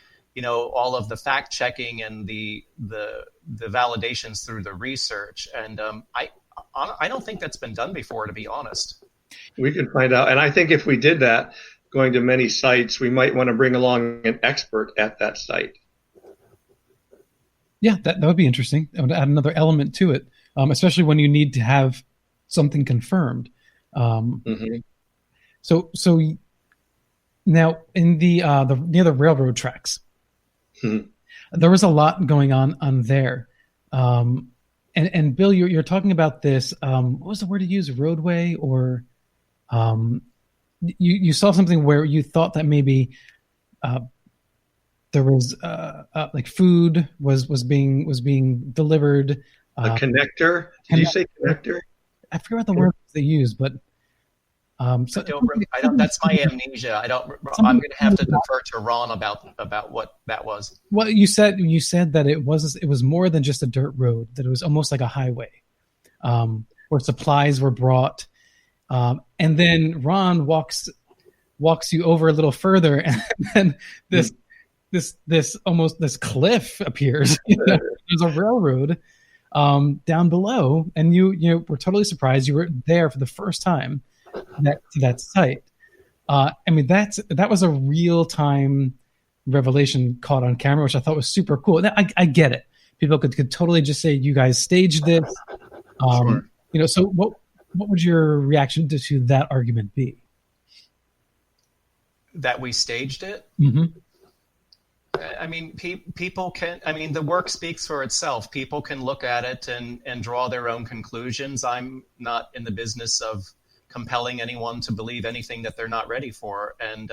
all of the fact checking and the validations through the research. And I don't think that's been done before, to be honest. We can find out, and I think if we did that, going to many sites, we might want to bring along an expert at that site. Yeah, that would be interesting. That would add another element to it, especially when you need to have something confirmed. So now in the near the railroad tracks, there was a lot going on there. And Bill, you're talking about this. What was the word you used? Roadway, or you saw something where you thought that maybe there was like food was being delivered. A connector? Did you say connector? I forgot the word they used, but so I don't. That's my amnesia. I'm going to have to defer to Ron about what that was. Well, you said that it was more than just a dirt road. That it was almost like a highway, where supplies were brought, and then Ron walks you over a little furder, and then this cliff appears. There's a railroad down below, and you were totally surprised. You were there for the first time to that site. I mean, that was a real time revelation caught on camera, which I thought was super cool. Now, I get it. People could totally just say you guys staged this. Sure. So what would your reaction to that argument be? That we staged it? Mm-hmm. I mean, people can. I mean, the work speaks for itself. People can look at it and draw their own conclusions. I'm not in the business of compelling anyone to believe anything that they're not ready for. And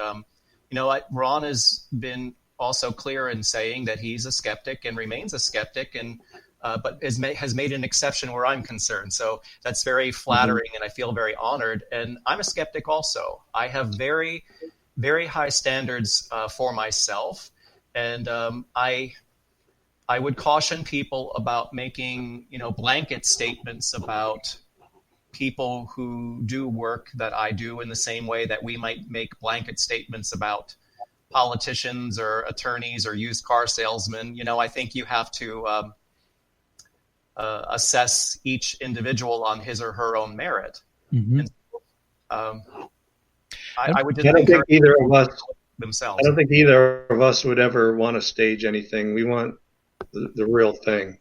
Ron has been also clear in saying that he's a skeptic and remains a skeptic, and but has made an exception where I'm concerned. So that's very flattering, and I feel very honored. And I'm a skeptic also. I have very, very high standards for myself. And I I would caution people about making, blanket statements about people who do work that I do in the same way that we might make blanket statements about politicians or attorneys or used car salesmen. I think you have to assess each individual on his or her own merit. Mm-hmm. And, I would just I don't think either of us themselves. I don't think either of us would ever want to stage anything. We want the real thing.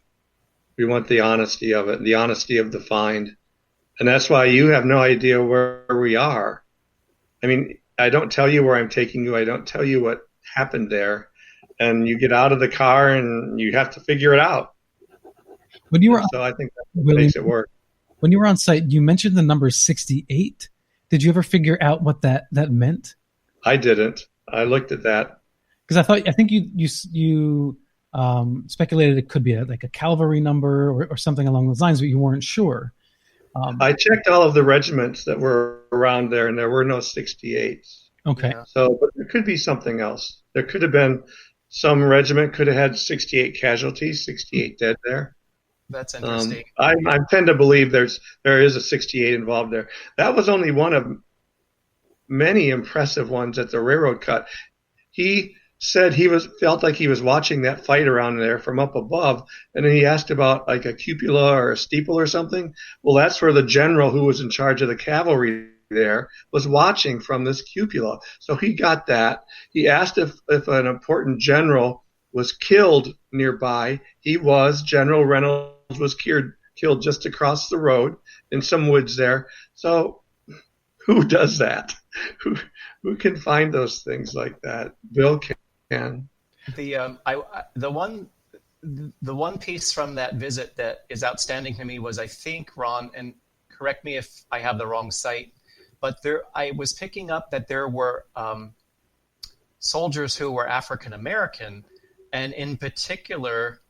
We want the honesty of it, the honesty of the find. And that's why you have no idea where we are. I mean, I don't tell you where I'm taking you. I don't tell you what happened there. And you get out of the car and you have to figure it out. When you were so I think that makes it work. When you were on site, you mentioned the number 68. Did you ever figure out what that meant? I didn't. I looked at that. Because I think you speculated it could be like a cavalry number or something along those lines, but you weren't sure. I checked all of the regiments that were around there, and there were no 68s. Okay. Yeah. So, but there could be something else. There could have been some regiment could have had 68 casualties, 68 dead there. That's interesting. I tend to believe there is a 68 involved there. That was only one of many impressive ones at the railroad cut. He said he felt like he was watching that fight around there from up above, and then he asked about like a cupola or a steeple or something. Well, that's where the general who was in charge of the cavalry there was watching from this cupola. So he got that. He asked if an important general was killed nearby. He was. General Reynolds was killed just across the road in some woods there. So who does that? Who can find those things like that? Bill can. The one piece from that visit that is outstanding to me was, I think, Ron, and correct me if I have the wrong site, but I was picking up that there were soldiers who were African American, and in particular,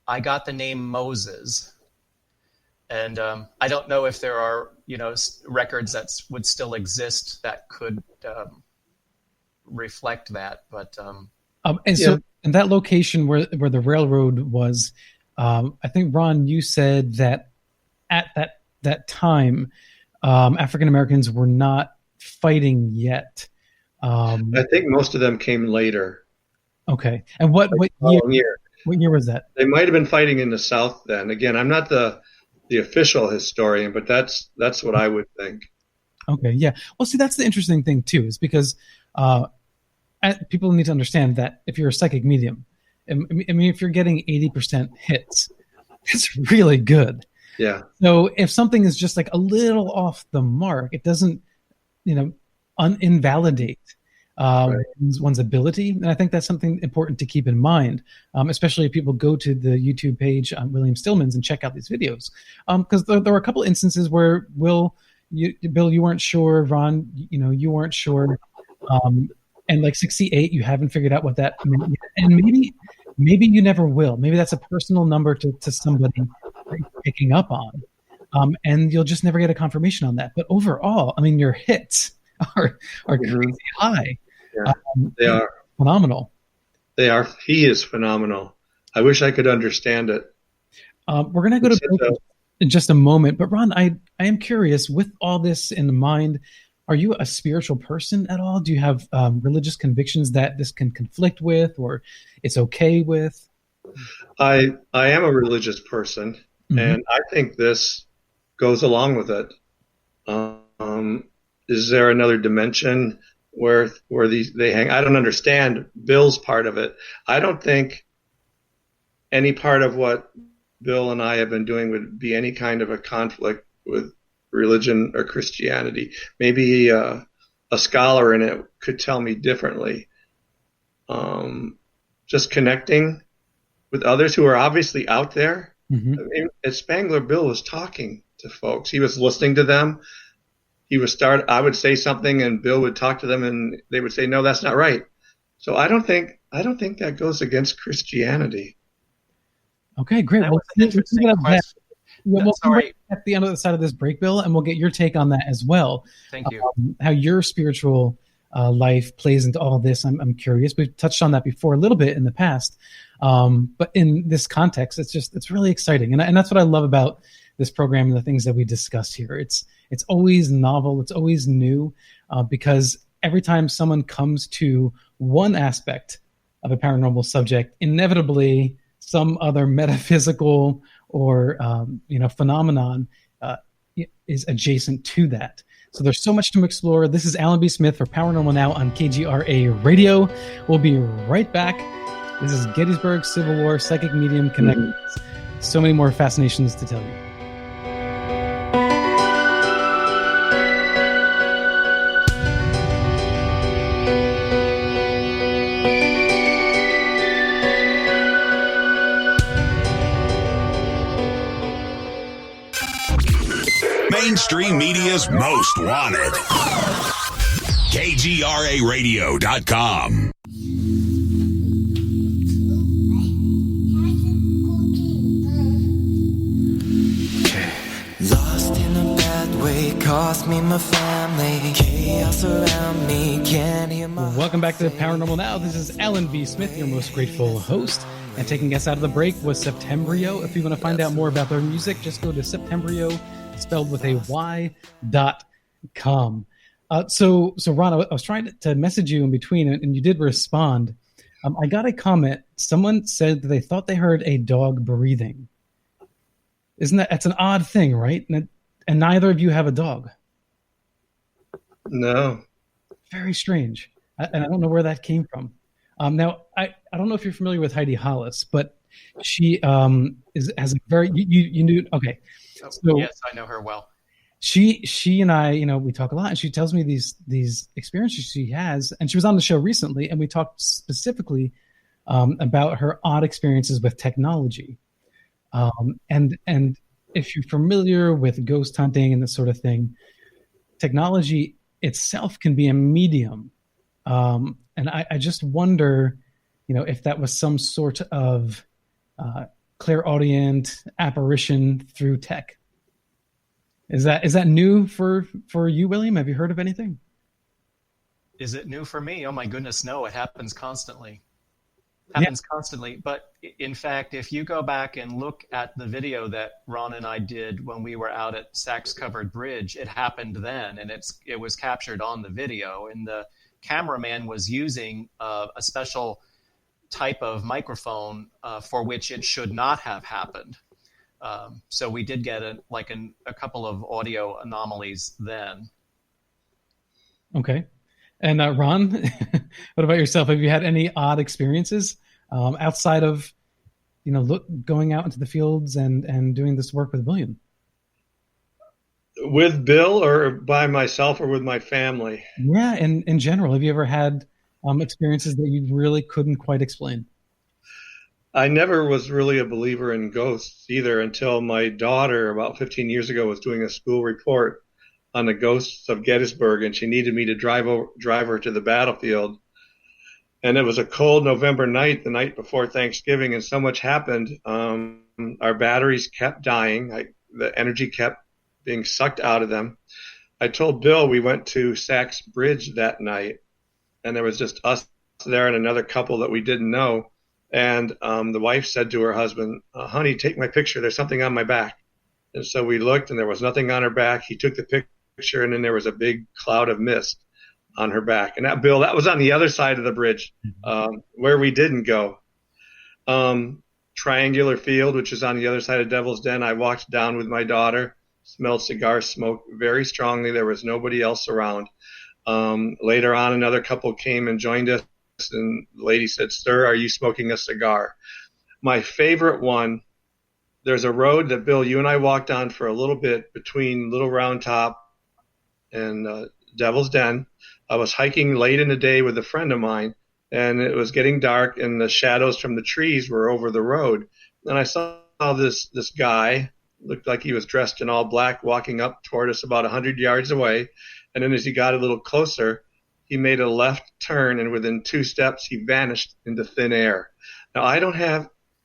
I got the name Moses. And I don't know if there are, records that would still exist that could reflect that. But so in that location where the railroad was, I think, Ron, you said that at that time, African Americans were not fighting yet. I think most of them came later. Okay, and what year? What year was that? They might have been fighting in the South then. Again, I'm not the official historian, but that's what I would think. Okay, yeah. Well, see, that's the interesting thing too, is because people need to understand that if you're a psychic medium, I mean, if you're getting 80% hits, it's really good. Yeah. So if something is just like a little off the mark, it doesn't, invalidate one's ability. And I think that's something important to keep in mind, especially if people go to the YouTube page on William Stillman's and check out these videos. Because there were a couple instances where Bill, you weren't sure, Ron, you weren't sure. And like 68, you haven't figured out what that meant yet. And maybe you never will. Maybe that's a personal number to somebody picking up on. And you'll just never get a confirmation on that. But overall, I mean, your hits are crazy high. Yeah, they are phenomenal. They are. He is phenomenal. I wish I could understand it. We're going to go to break in just a moment. But Ron, I am curious, with all this in mind, are you a spiritual person at all? Do you have religious convictions that this can conflict with, or it's okay with? I am a religious person, mm-hmm. and I think this goes along with it. Is there another dimension where they hang? I don't understand Bill's part of it. I don't think any part of what Bill and I have been doing would be any kind of a conflict with religion or Christianity. Maybe a scholar in it could tell me differently. Just connecting with others who are obviously out there. Mm-hmm. I mean, at Spangler, Bill was talking to folks. He was listening to them. I would say something and Bill would talk to them and they would say, no, that's not right. So I don't think that goes against Christianity. Okay, great. That was an interesting question. We'll come right at the other side of this break, Bill, and we'll get your take on that as well. Thank you. How your spiritual life plays into all of this. I'm curious. We've touched on that before a little bit in the past. But in this context, it's really exciting. And that's what I love about this program and the things that we discuss here. It's always novel. It's always new, because every time someone comes to one aspect of a paranormal subject, inevitably some other metaphysical or phenomenon is adjacent to that. So there's so much to explore. This is Alan B. Smith for Paranormal Now on KGRA Radio. We'll be right back. This is Gettysburg, Civil War, Psychic Medium Connections. So many more fascinations to tell you. Mainstream media's most wanted. KGRAradio.com. Lost in a bad way, cost me my family. Chaos around me, can't hear my. Welcome back to Paranormal Now. This is Alan B. Smith, your most grateful host. And taking us out of the break was Septembrio. If you want to find out more about their music, just go to Septembrio, spelled with a Y.com. So Ron, I was trying to message you in between, and you did respond. I got a comment. Someone said that they thought they heard a dog breathing. That's an odd thing, right? And neither of you have a dog. No. Very strange. And I don't know where that came from. Now, I don't know if you're familiar with Heidi Hollis, but she has a very you knew. Okay. So yes, I know her well. She and I, we talk a lot, and she tells me these experiences she has, and she was on the show recently, and we talked specifically about her odd experiences with technology. And if you're familiar with ghost hunting and this sort of thing, technology itself can be a medium. And I just wonder, if that was some sort of clairaudient apparition through tech. Is that new for you, William? Have you heard of anything? Is it new for me? Oh my goodness, no! It happens constantly. But in fact, if you go back and look at the video that Ron and I did when we were out at Sachs Covered Bridge, it happened then, and it was captured on the video. And the cameraman was using a special type of microphone for which it should not have happened. So we did get a couple of audio anomalies then. Okay. And Ron, what about yourself? Have you had any odd experiences outside of, going out into the fields and doing this work with William? With Bill, or by myself, or with my family? Yeah, in general. Have you ever had experiences that you really couldn't quite explain? I never was really a believer in ghosts either until my daughter, about 15 years ago, was doing a school report on the ghosts of Gettysburg, and she needed me to drive her to the battlefield. And it was a cold November night, the night before Thanksgiving, and so much happened. Our batteries kept dying. The energy kept being sucked out of them. I told Bill we went to Sachs Bridge that night, and there was just us there and another couple that we didn't know. And the wife said to her husband, honey, take my picture. There's something on my back. And so we looked, and there was nothing on her back. He took the picture, and then there was a big cloud of mist on her back. And that was on the other side of the bridge, where we didn't go. Triangular Field, which is on the other side of Devil's Den. I walked down with my daughter, smelled cigar smoke very strongly. There was nobody else around. Later on, another couple came and joined us, and the lady said, sir, are you smoking a cigar? My favorite one, there's a road that, Bill, you and I walked on for a little bit between Little Round Top and Devil's Den. I was hiking late in the day with a friend of mine, and it was getting dark, and the shadows from the trees were over the road. And I saw this guy, looked like he was dressed in all black, walking up toward us about 100 yards away. And then as he got a little closer, he made a left turn, and within 2 steps, he vanished into thin air. Now, I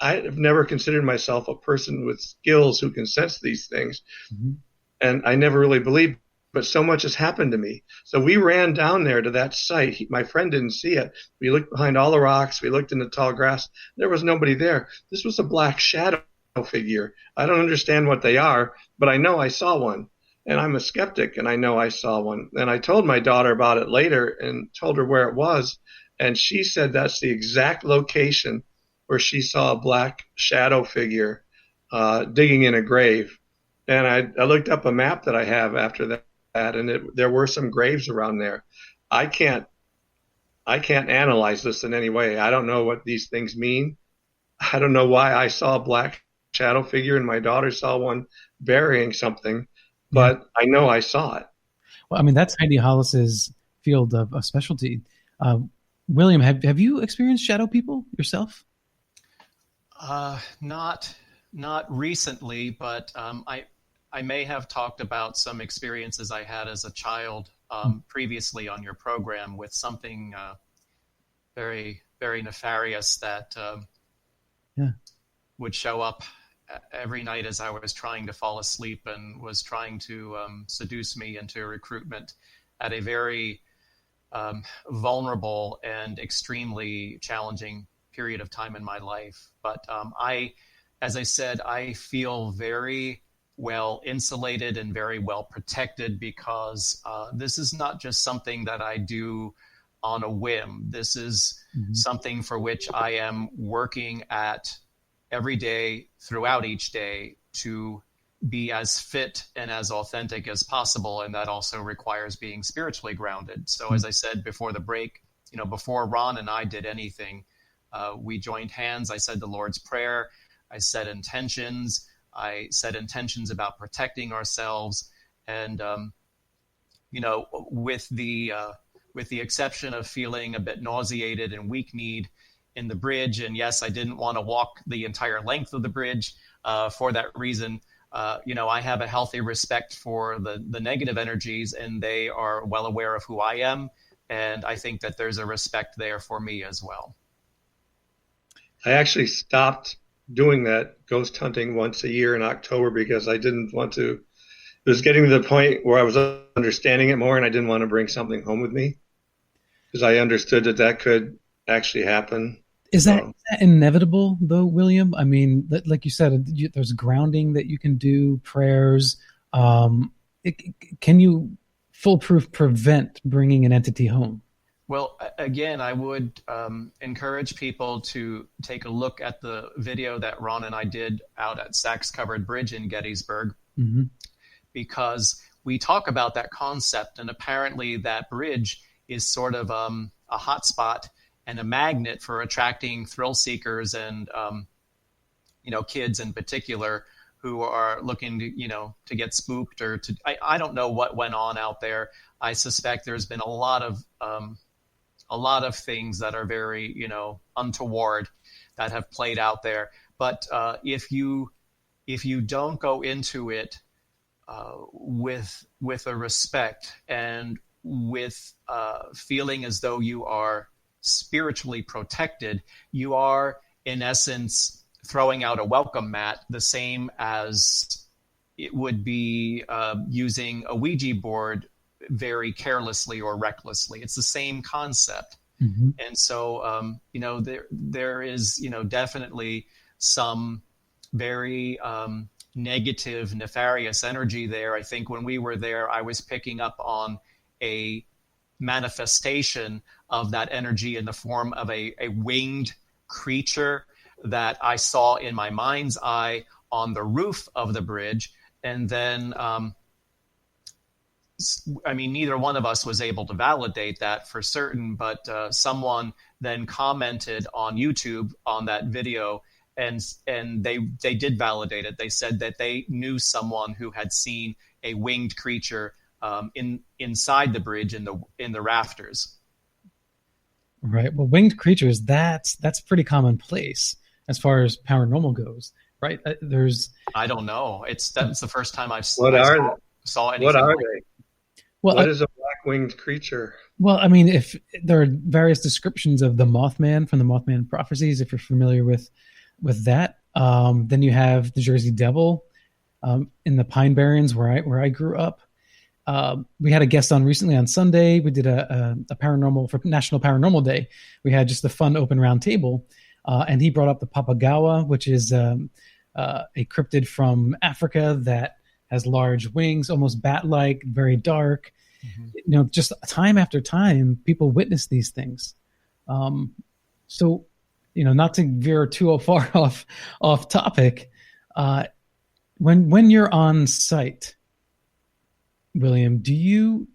have never considered myself a person with skills who can sense these things. Mm-hmm. And I never really believed but so much has happened to me. So we ran down there to that site. My friend didn't see it. We looked behind all the rocks. We looked in the tall grass. There was nobody there. This was a black shadow figure. I don't understand what they are, but I know I saw one. And I'm a skeptic, and I know I saw one. And I told my daughter about it later and told her where it was. And she said that's the exact location where she saw a black shadow figure digging in a grave. And I looked up a map that I have after that, and there were some graves around there. I can't analyze this in any way. I don't know what these things mean. I don't know why I saw a black shadow figure and my daughter saw one burying something, but I know I saw it. Well, I mean, that's Heidi Hollis's field of specialty. William, have you experienced shadow people yourself? Not recently, but I may have talked about some experiences I had as a child previously on your program with something very, very nefarious that would show up every night as I was trying to fall asleep and was trying to seduce me into recruitment at a very vulnerable and extremely challenging period of time in my life. But as I said, I feel very well insulated and very well protected because this is not just something that I do on a whim. This is something for which I am working at every day throughout each day to be as fit and as authentic as possible. And that also requires being spiritually grounded. So as I said before the break, before Ron and I did anything, we joined hands. I said the Lord's Prayer. I set intentions. I set intentions about protecting ourselves. And, with the exception of feeling a bit nauseated and weak-kneed in the bridge, and yes, I didn't want to walk the entire length of the bridge for that reason. I have a healthy respect for the negative energies, and they are well aware of who I am. And I think that there's a respect there for me as well. I actually stopped doing that ghost hunting once a year in October because I didn't want to. It was getting to the point where I was understanding it more, and I didn't want to bring something home with me because I understood that could actually happen. Is that inevitable, though, William? I mean, like you said, there's grounding that you can do, prayers. Can you foolproof prevent bringing an entity home? Well, again, I would encourage people to take a look at the video that Ron and I did out at Sachs Covered Bridge in Gettysburg, because we talk about that concept, and apparently that bridge is sort of a hotspot and a magnet for attracting thrill seekers and, kids in particular who are looking to get spooked or to, I don't know what went on out there. I suspect there's been a lot of things that are very, untoward that have played out there. But if you don't go into it with a respect and with feeling as though you are spiritually protected, you are in essence throwing out a welcome mat, the same as it would be using a Ouija board very carelessly or recklessly. It's the same concept. And so, there is, definitely some very negative, nefarious energy there. I think when we were there, I was picking up on a manifestation of that energy in the form of a winged creature that I saw in my mind's eye on the roof of the bridge. And then, neither one of us was able to validate that for certain, but someone then commented on YouTube on that video, and they did validate it. They said that they knew someone who had seen a winged creature inside the bridge in the rafters. Right. Well, winged creatures, that's pretty commonplace as far as paranormal goes, right? I don't know. That's the first time I've saw anything. What are they? Well, what is a black winged creature? Well, I mean, if there are various descriptions of the Mothman from the Mothman prophecies, if you're familiar with that, then you have the Jersey Devil in the Pine Barrens where I grew up. We had a guest on recently on Sunday. We did a paranormal for National Paranormal Day. We had just a fun open round table, and he brought up the Papagawa, which is a cryptid from Africa that has large wings, almost bat-like, very dark. Mm-hmm. Just time after time, people witness these things. So, not to veer too far off topic, when you're on site, William, do you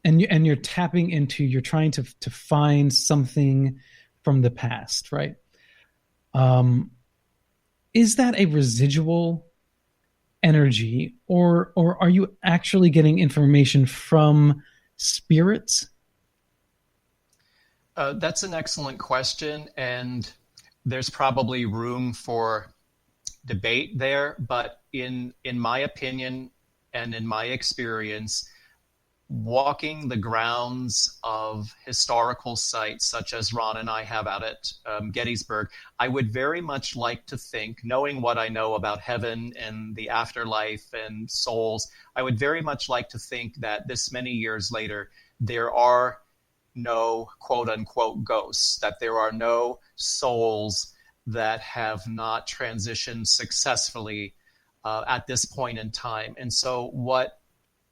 and you're tapping into, you're trying to find something from the past, right? Is that a residual energy, or are you actually getting information from spirits? That's an excellent question, and there's probably room for debate there. But in my opinion and in my experience, walking the grounds of historical sites such as Ron and I have out at Gettysburg, I would very much like to think, knowing what I know about heaven and the afterlife and souls, I would very much like to think that this many years later, there are no quote unquote ghosts, that there are no souls that have not transitioned successfully at this point in time. And so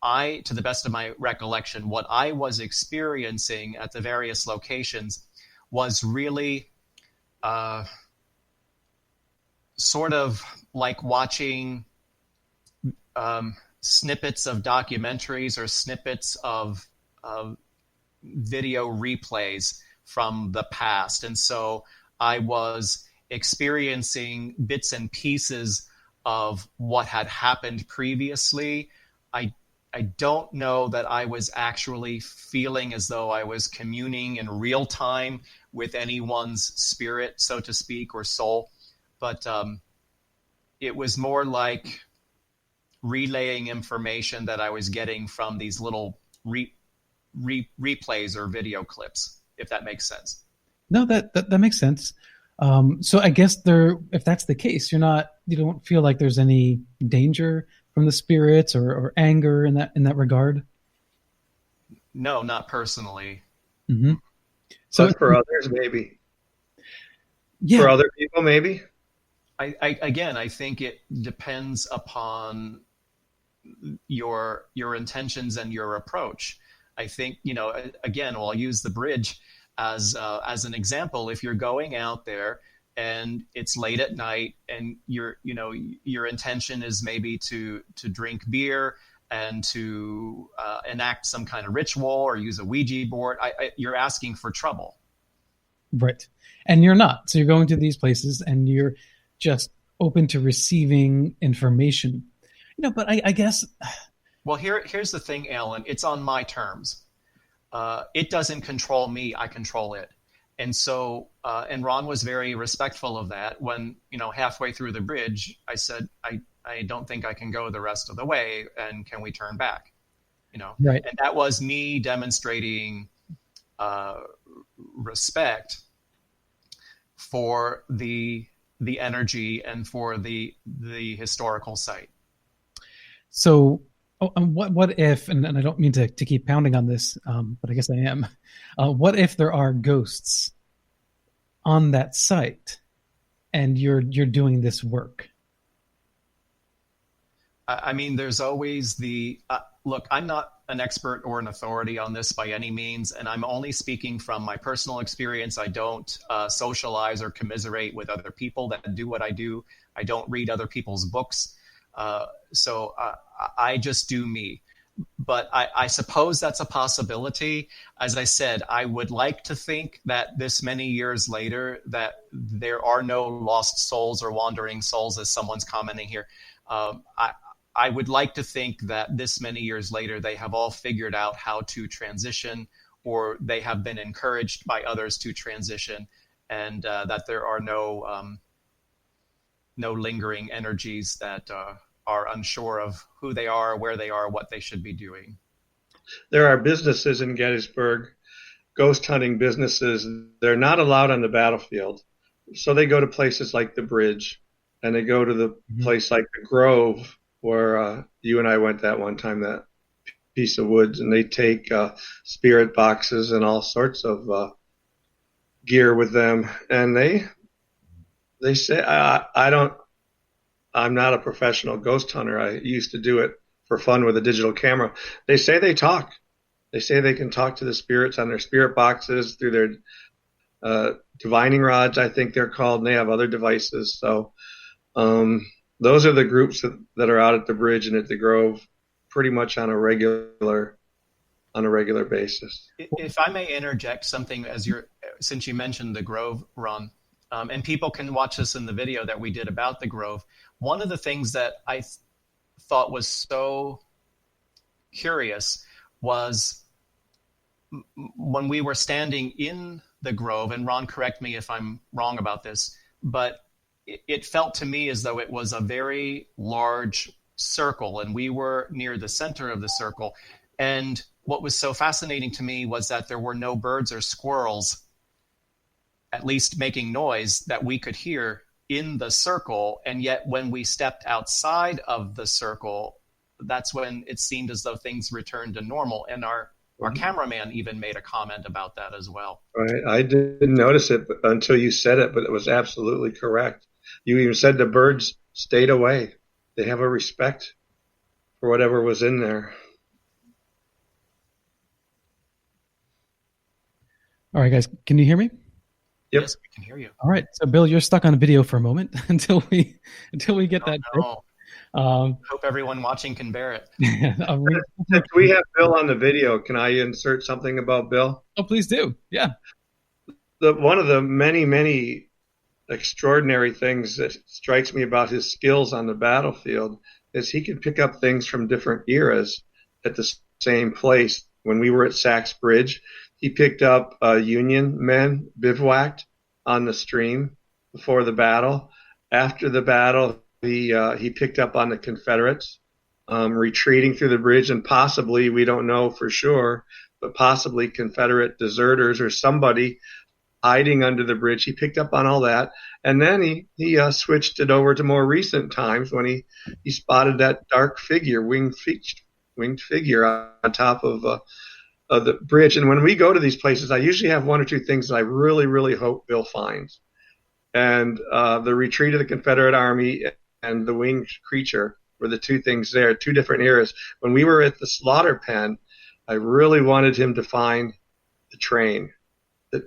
to the best of my recollection, what I was experiencing at the various locations was really sort of like watching snippets of documentaries or snippets of video replays from the past. And so I was experiencing bits and pieces of what had happened previously. I don't know that I was actually feeling as though I was communing in real time with anyone's spirit, so to speak, or soul. But it was more like relaying information that I was getting from these little replays or video clips, if that makes sense. No, that makes sense. So I guess if that's the case, you don't feel like there's any danger from the spirits or anger in that regard? No, not personally. Mm-hmm. So for others, maybe. Yeah. For other people, maybe. I think it depends upon your intentions and your approach. I think, again, I'll use the bridge as an example. If you're going out there and it's late at night and your intention is maybe to drink beer and to enact some kind of ritual or use a Ouija board, you're asking for trouble. Right. And you're not. So you're going to these places and you're just open to receiving information. But I guess... Well, here's the thing, Alan. It's on my terms. It doesn't control me. I control it. And so, and Ron was very respectful of that. When, halfway through the bridge, I said, I don't think I can go the rest of the way. And can we turn back? Right. And that was me demonstrating respect for the energy and for the historical site. So, what if, and I don't mean to keep pounding on this, but I guess I am. What if there are ghosts on that site, and you're doing this work? I mean, there's always look. I'm not an expert or an authority on this by any means, and I'm only speaking from my personal experience. I don't socialize or commiserate with other people that do what I do. I don't read other people's books. So I just do me. But I suppose that's a possibility. As I said, I would like to think that this many years later that there are no lost souls or wandering souls, as someone's commenting here. I would like to think that this many years later they have all figured out how to transition, or they have been encouraged by others to transition, and that there are no lingering energies that are unsure of who they are, where they are, what they should be doing. There are businesses in Gettysburg, ghost hunting businesses. They're not allowed on the battlefield. So they go to places like the Bridge, and they go to the place like the Grove, where you and I went that one time that piece of wood, and they take spirit boxes and all sorts of gear with them. And they say, I'm not a professional ghost hunter. I used to do it for fun with a digital camera. They say they talk. They say they can talk to the spirits on their spirit boxes through their divining rods, I think they're called, and they have other devices. So those are the groups that are out at the bridge and at the Grove pretty much on a regular basis. If I may interject something, since you mentioned the Grove, Ron, and people can watch this in the video that we did about the Grove. One of the things that I thought was so curious was when we were standing in the Grove, and Ron, correct me if I'm wrong about this, but it felt to me as though it was a very large circle, and we were near the center of the circle. And what was so fascinating to me was that there were no birds or squirrels, at least making noise, that we could hear in the circle. And yet when we stepped outside of the circle, that's when it seemed as though things returned to normal. And our cameraman even made a comment about that as well. Right. I didn't notice it until you said it, but it was absolutely correct. You even said the birds stayed away. They have a respect for whatever was in there. All right, guys, can you hear me? Yep. Yes, we can hear you. All right, so Bill, you're stuck on video for a moment until we get that. No. Hope everyone watching can bear it. If we have Bill on the video, can I insert something about Bill? Oh, please do. Yeah. One of the many, many extraordinary things that strikes me about his skills on the battlefield is he can pick up things from different eras at the same place. When we were at Sachs Bridge, he picked up Union men bivouacked on the stream before the battle. After the battle, he picked up on the Confederates retreating through the bridge, and possibly, we don't know for sure, but possibly Confederate deserters or somebody hiding under the bridge. He picked up on all that, and then he switched it over to more recent times when he spotted that dark figure, winged figure on top of the bridge. And when we go to these places, I usually have one or two things that I really, really hope Bill finds. And the retreat of the Confederate Army and the winged creature were the two things there, two different eras. When we were at the slaughter pen, I really wanted him to find the train.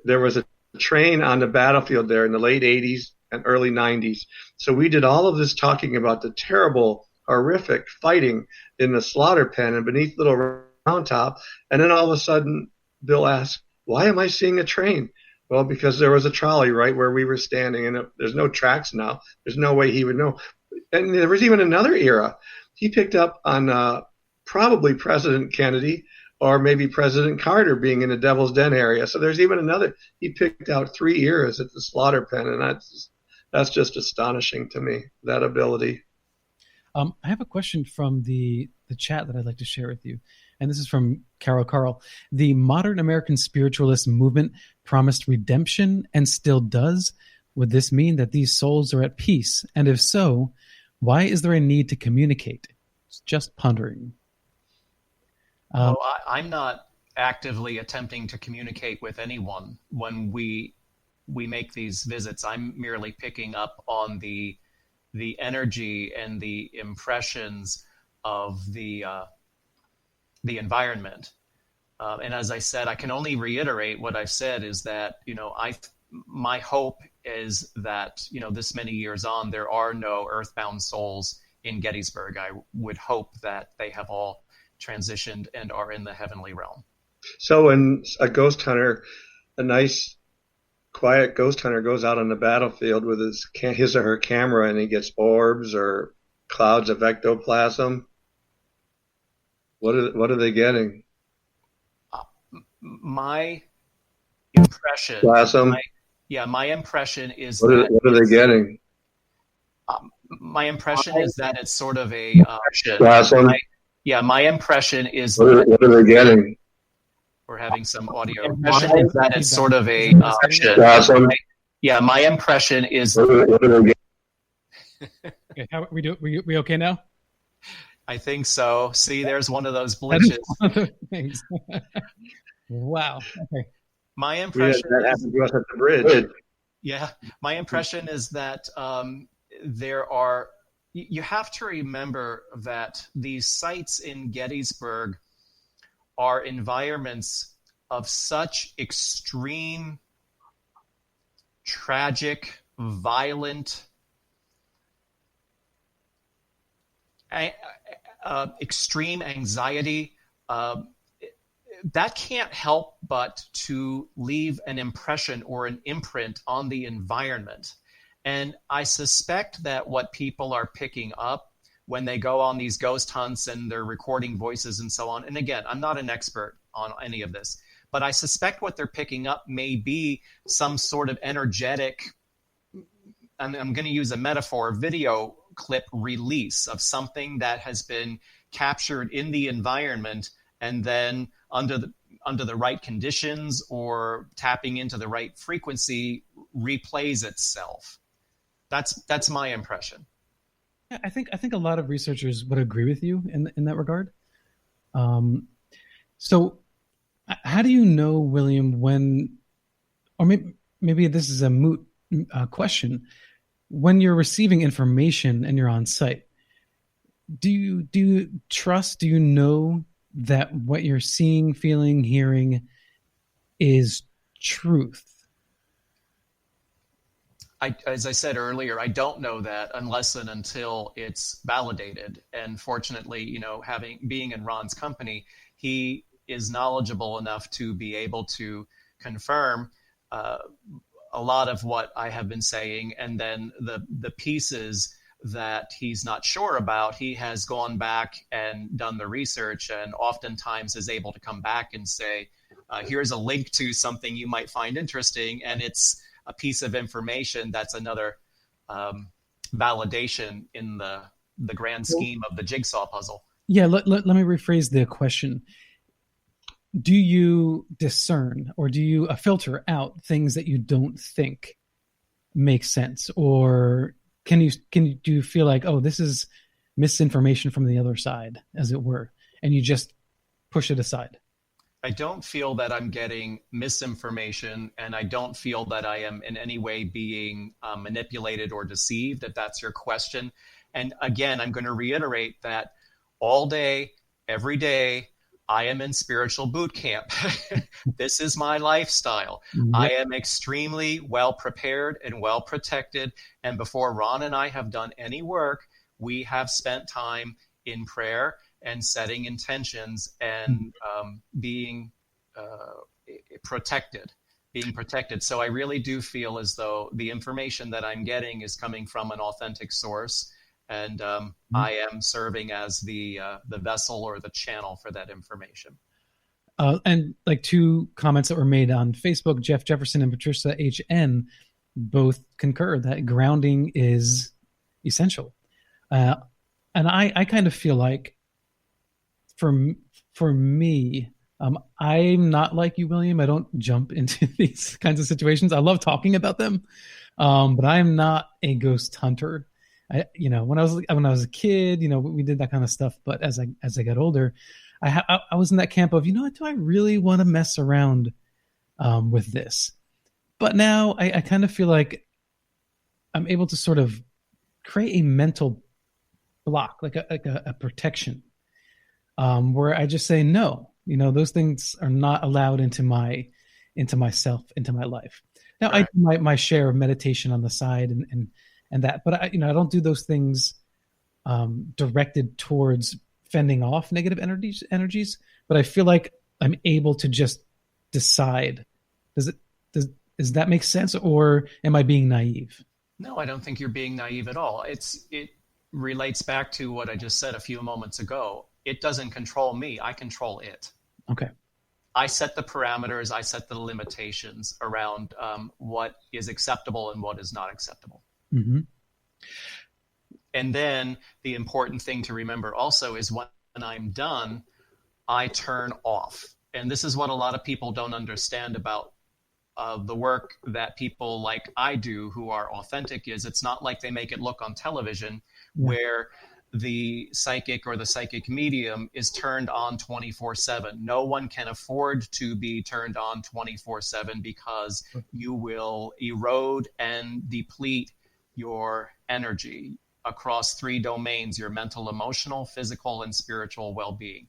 There was a train on the battlefield there in the late 80s and early 90s. So we did all of this talking about the terrible, horrific fighting in the slaughter pen and beneath Little Round Top. And then all of a sudden, Bill asked, why am I seeing a train? Well, because there was a trolley right where we were standing, and there's no tracks now. There's no way he would know. And there was even another era. He picked up on probably President Kennedy or maybe President Carter being in the Devil's Den area. So there's even another. He picked out 3 eras at the slaughter pen, and that's just astonishing to me, that ability. I have a question from the chat that I'd like to share with you. And this is from Carol. The modern American spiritualist movement promised redemption and still does. Would this mean that these souls are at peace? And if so, why is there a need to communicate? Just pondering. I'm not actively attempting to communicate with anyone when we make these visits. I'm merely picking up on the energy and the impressions of the environment. And as I said, I can only reiterate what I've said is that, my hope is that, this many years on, there are no earthbound souls in Gettysburg. I would hope that they have all transitioned and are in the heavenly realm. So when a ghost hunter, a nice, quiet ghost hunter goes out on the battlefield with his or her camera and he gets orbs or clouds of ectoplasm, what are they getting? My impression. Plasm. My impression is what are they getting? My impression is that it's sort of a plasm. My impression is what are they getting? We're having some audio. Impression is that it's sort of a plasm. My impression is. What are they getting? Okay, how we do? We okay now? I think so. See, there's one of those That is glitches. one of the things. Wow. Okay. My impression That happened to us at the bridge. Yeah, my impression is that you have to remember that these sites in Gettysburg are environments of such extreme, tragic, violent, extreme anxiety. That can't help but to leave an impression or an imprint on the environment. And I suspect that what people are picking up when they go on these ghost hunts and they're recording voices and so on, and again, I'm not an expert on any of this, but I suspect what they're picking up may be some sort of energetic, and I'm going to use a metaphor, video clip release of something that has been captured in the environment, and then under the right conditions or tapping into the right frequency replays itself. That's my impression. Yeah, I think a lot of researchers would agree with you in that regard. So how do you know, William, when, or maybe this is a moot question, when you're receiving information and you're on site, do you trust, do you know that what you're seeing, feeling, hearing is truth? As I said earlier, I don't know that unless and until it's validated. And fortunately, being in Ron's company, he is knowledgeable enough to be able to confirm a lot of what I have been saying. And then the pieces that he's not sure about, he has gone back and done the research, and oftentimes is able to come back and say, here's a link to something you might find interesting. And it's a piece of information that's another validation in the grand scheme of the jigsaw puzzle. Yeah, let me rephrase the question. Do you discern, or do you filter out things that you don't think make sense? Or do you feel like, oh, this is misinformation from the other side, as it were, and you just push it aside? I don't feel that I'm getting misinformation, and I don't feel that I am in any way being manipulated or deceived, if that's your question. And again, I'm going to reiterate that all day, every day, I am in spiritual boot camp. This is my lifestyle. Yep. I am extremely well prepared and well protected. And before Ron and I have done any work, we have spent time in prayer and setting intentions and being protected. So I really do feel as though the information that I'm getting is coming from an authentic source, and I am serving as the vessel or the channel for that information. And like two comments that were made on Facebook, Jeff Jefferson and Patricia HN both concur that grounding is essential. And I kind of feel like, for me, I'm not like you, William. I don't jump into these kinds of situations. I love talking about them, but I'm not a ghost hunter. When I was a kid, we did that kind of stuff. But as I got older, I was in that camp of, do I really want to mess around with this? But now I kind of feel like I'm able to sort of create a mental block, like a protection. Where I just say, no, those things are not allowed into myself, into my life. Now, right. I do my share of meditation on the side and that, but I don't do those things directed towards fending off negative energies. But I feel like I'm able to just decide. Does that make sense, or am I being naive? No, I don't think you're being naive at all. It relates back to what I just said a few moments ago. It doesn't control me. I control it. Okay. I set the parameters. I set the limitations around what is acceptable and what is not acceptable. Mm-hmm. And then the important thing to remember also is when I'm done, I turn off. And this is what a lot of people don't understand about the work that people like I do who are authentic is it's not like they make it look on television where the psychic or the psychic medium is turned on 24/7. No one can afford to be turned on 24/7 because you will erode and deplete your energy across 3 domains: your mental, emotional, physical, and spiritual well-being.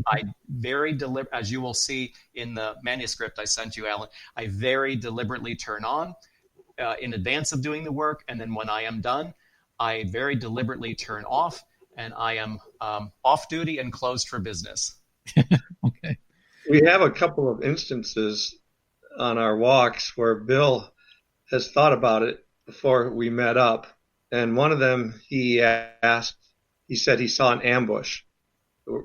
I very as you will see in the manuscript I sent you, Alan, I very deliberately turn on in advance of doing the work, and then when I am done, I very deliberately turn off, and I am off duty and closed for business. Okay. We have a couple of instances on our walks where Bill has thought about it before we met up. And one of them, he said he saw an ambush.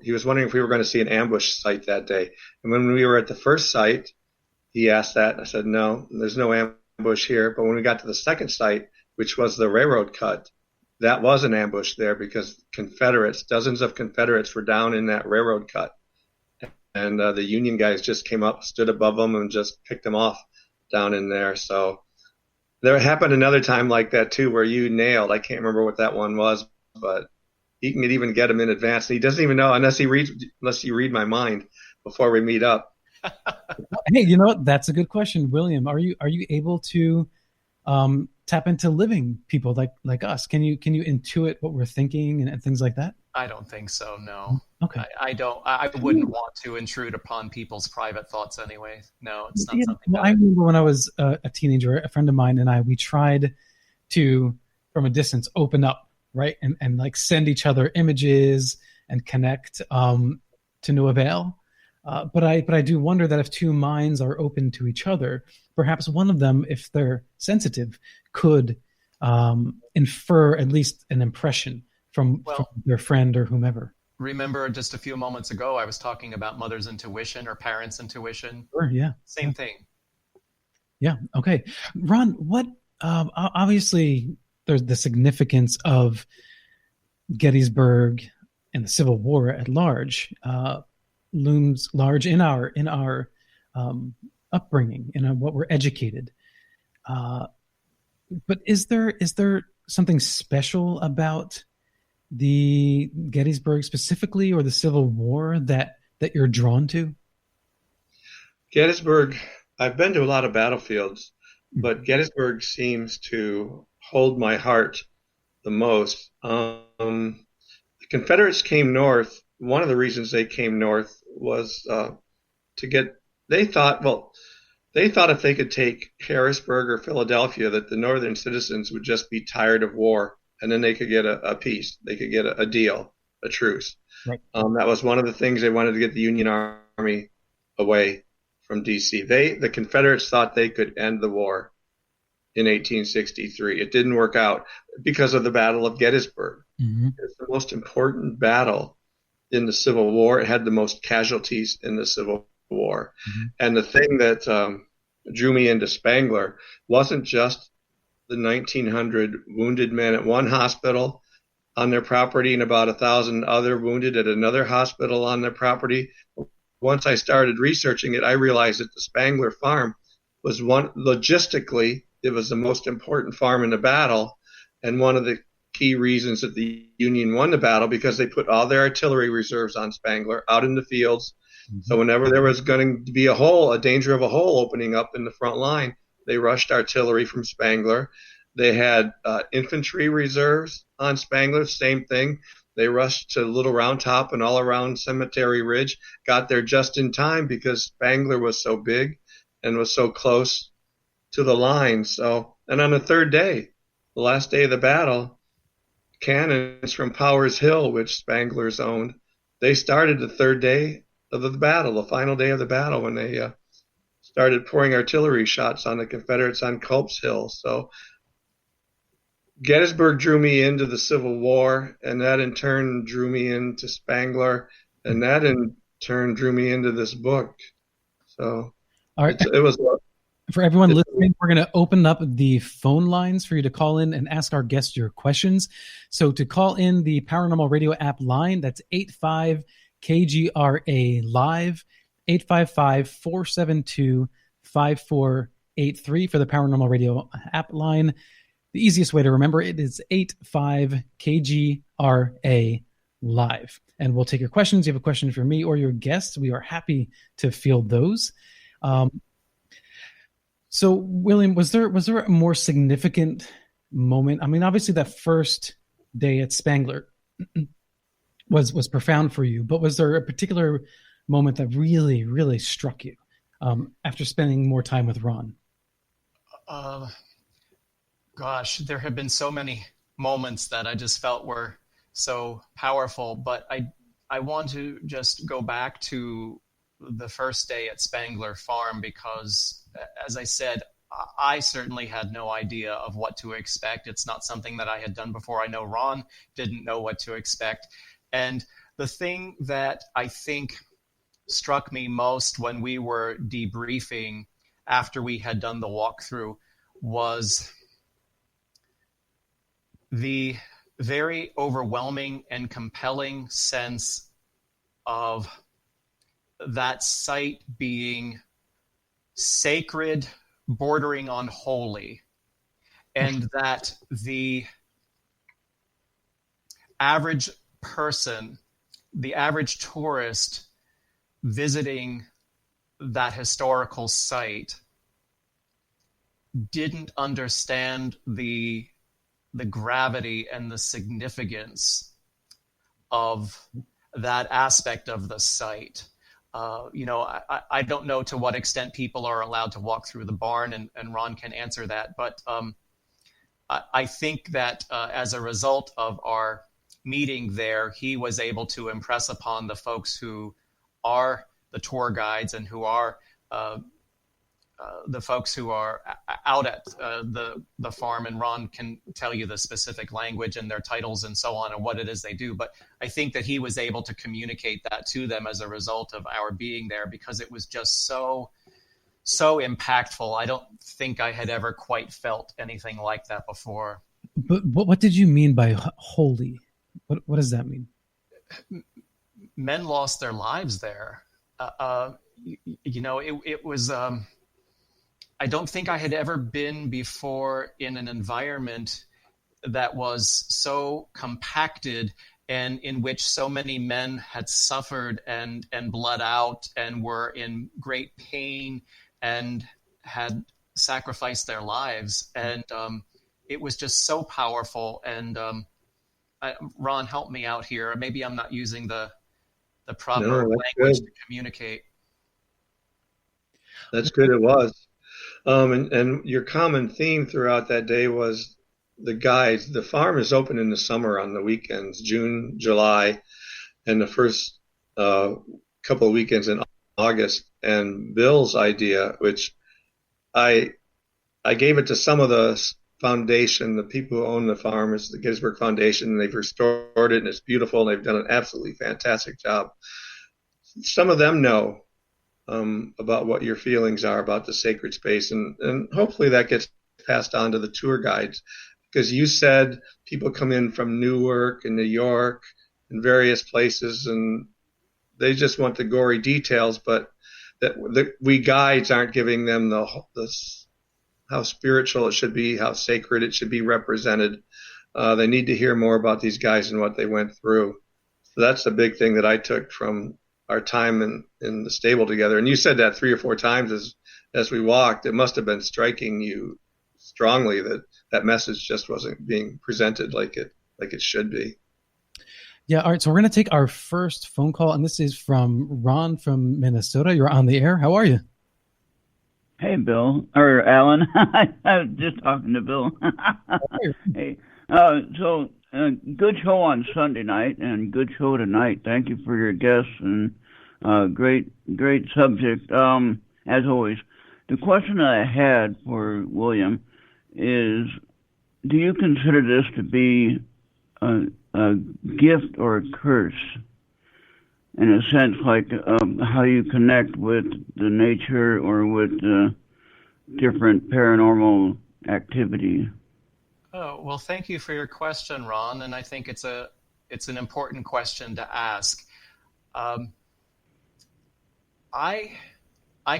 He was wondering if we were going to see an ambush site that day. And when we were at the first site, he asked that. And I said, no, there's no ambush here. But when we got to the second site, which was the railroad cut, that was an ambush there because dozens of Confederates were down in that railroad cut. And the Union guys just came up, stood above them, and just picked them off down in there. So there happened another time like that, too, where you nailed. I can't remember what that one was, but he can even get them in advance. And he doesn't even know unless you read my mind before we meet up. Hey, you know what? That's a good question, William. Are you able to tap into living people like us? Can you intuit what we're thinking and things like that? I don't think so. No. Okay. I wouldn't want to intrude upon people's private thoughts anyway. No, it's not something. Well, I remember when I was a teenager, a friend of mine and we tried to, from a distance, open up, right, and like send each other images and connect to no avail. But I do wonder that if 2 minds are open to each other, perhaps one of them, if they're sensitive, could infer at least an impression from their friend or whomever. Remember just a few moments ago, I was talking about mother's intuition or parents' intuition. Sure, yeah. Same thing. Yeah, okay. Ron, what, obviously there's the significance of Gettysburg and the Civil War at large, looms large in our upbringing, in what we're educated. But is there something special about the Gettysburg specifically, or the Civil War that you're drawn to? Gettysburg, I've been to a lot of battlefields, but Gettysburg seems to hold my heart the most. The Confederates came north. One of the reasons they came north was they thought if they could take Harrisburg or Philadelphia, that the northern citizens would just be tired of war, and then they could get a peace. They could get a deal, a truce. Right. That was one of the things they wanted to get the Union Army away from D.C. The Confederates thought they could end the war in 1863. It didn't work out because of the Battle of Gettysburg. Mm-hmm. It's the most important battle in the Civil War. It had the most casualties in the Civil War. Mm-hmm. And the thing that drew me into Spangler wasn't just the 1,900 wounded men at one hospital on their property and about 1,000 other wounded at another hospital on their property. Once I started researching it, I realized that the Spangler Farm was logistically, it was the most important farm in the battle, and one of the key reasons that the Union won the battle because they put all their artillery reserves on Spangler out in the fields. Mm-hmm. So whenever there was going to be a danger of a hole opening up in the front line, they rushed artillery from Spangler. They had infantry reserves on Spangler, same thing. They rushed to Little Round Top and all around Cemetery Ridge, got there just in time because Spangler was so big and was so close to the line. So, and on the third day, the last day of the battle, cannons from Powers Hill, which Spangler's owned, they started the third day of the battle, the final day of the battle, when they started pouring artillery shots on the Confederates on Culp's Hill. So Gettysburg drew me into the Civil War, and that in turn drew me into Spangler, and that in turn drew me into this book. So all right. It was for everyone listening, we're going to open up the phone lines for you to call in and ask our guests your questions. So to call in the Paranormal Radio app line, that's 85-KGRA live, 855-472-5483 for the Paranormal Radio app line. The easiest way to remember it is 85KGRA live. And we'll take your questions. You have a question for me or your guests. We are happy to field those. So, William, was there a more significant moment? I mean, obviously that first day at Spangler was profound for you, but was there a particular moment that really, really struck you after spending more time with Ron? Gosh, there have been so many moments that I just felt were so powerful, but I want to just go back to the first day at Spangler Farm because, as I said, I certainly had no idea of what to expect. It's not something that I had done before. I know Ron didn't know what to expect. And the thing that I think struck me most when we were debriefing after we had done the walkthrough was the very overwhelming and compelling sense of that site being sacred, bordering on holy, and that the average person, the average tourist visiting that historical site didn't understand the gravity and the significance of that aspect of the site. I don't know to what extent people are allowed to walk through the barn, and Ron can answer that. But I think that as a result of our meeting there, he was able to impress upon the folks who are the tour guides and who are the folks who are out at the farm, and Ron can tell you the specific language and their titles and so on and what it is they do. But I think that he was able to communicate that to them as a result of our being there, because it was just so impactful. I don't think I had ever quite felt anything like that before. But what did you mean by holy? What does that mean? Men lost their lives there. It was... I don't think I had ever been before in an environment that was so compacted and in which so many men had suffered and bled out and were in great pain and had sacrificed their lives. And it was just so powerful. And Ron, help me out here. Maybe I'm not using the proper language to communicate. That's good. It was. And your common theme throughout that day was the guides. The farm is open in the summer on the weekends, June, July, and the first couple of weekends in August. And Bill's idea, which I gave it to some of the foundation, the people who own the farm, is the Gettysburg Foundation, and they've restored it, and it's beautiful, and they've done an absolutely fantastic job. Some of them know about what your feelings are about the sacred space, and hopefully that gets passed on to the tour guides, because you said people come in from Newark and New York and various places, and they just want the gory details, but that we guides aren't giving them the how spiritual it should be, how sacred it should be represented. They need to hear more about these guys and what they went through. So that's the big thing that I took from our time in the stable together. And you said that 3 or 4 times as we walked. It must have been striking you strongly that message just wasn't being presented like it should be. Yeah. All right. So we're going to take our first phone call, and this is from Ron from Minnesota. You're on the air. How are you? Hey, Bill, or Alan. I was just talking to Bill. Hey, good show on Sunday night and good show tonight. Thank you for your guests and great subject, as always. The question I had for William is, do you consider this to be a gift or a curse? In a sense, like how you connect with the nature or with different paranormal activity. Oh, well, thank you for your question, Ron. And I think it's an important question to ask. I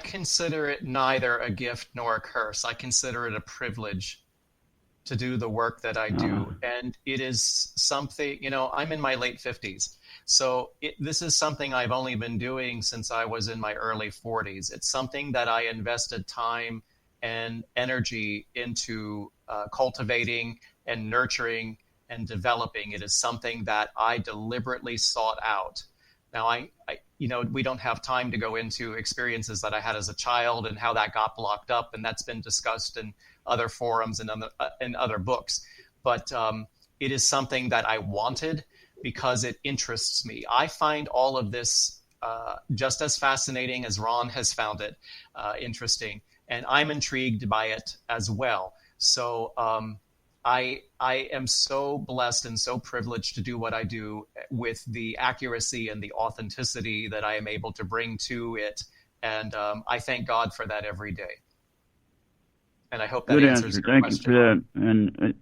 consider it neither a gift nor a curse. I consider it a privilege. to do the work that I do. And it is something, I'm in my late 50s. So this is something I've only been doing since I was in my early 40s. It's something that I invested time and energy into cultivating and nurturing and developing. It is something that I deliberately sought out. Now, we don't have time to go into experiences that I had as a child and how that got blocked up, and that's been discussed in other forums and in other books. But it is something that I wanted because it interests me. I find all of this just as fascinating as Ron has found it interesting, and I'm intrigued by it as well. So I am so blessed and so privileged to do what I do with the accuracy and the authenticity that I am able to bring to it. And I thank God for that every day. And I hope that Good answers answer. your Thank question. you for that. And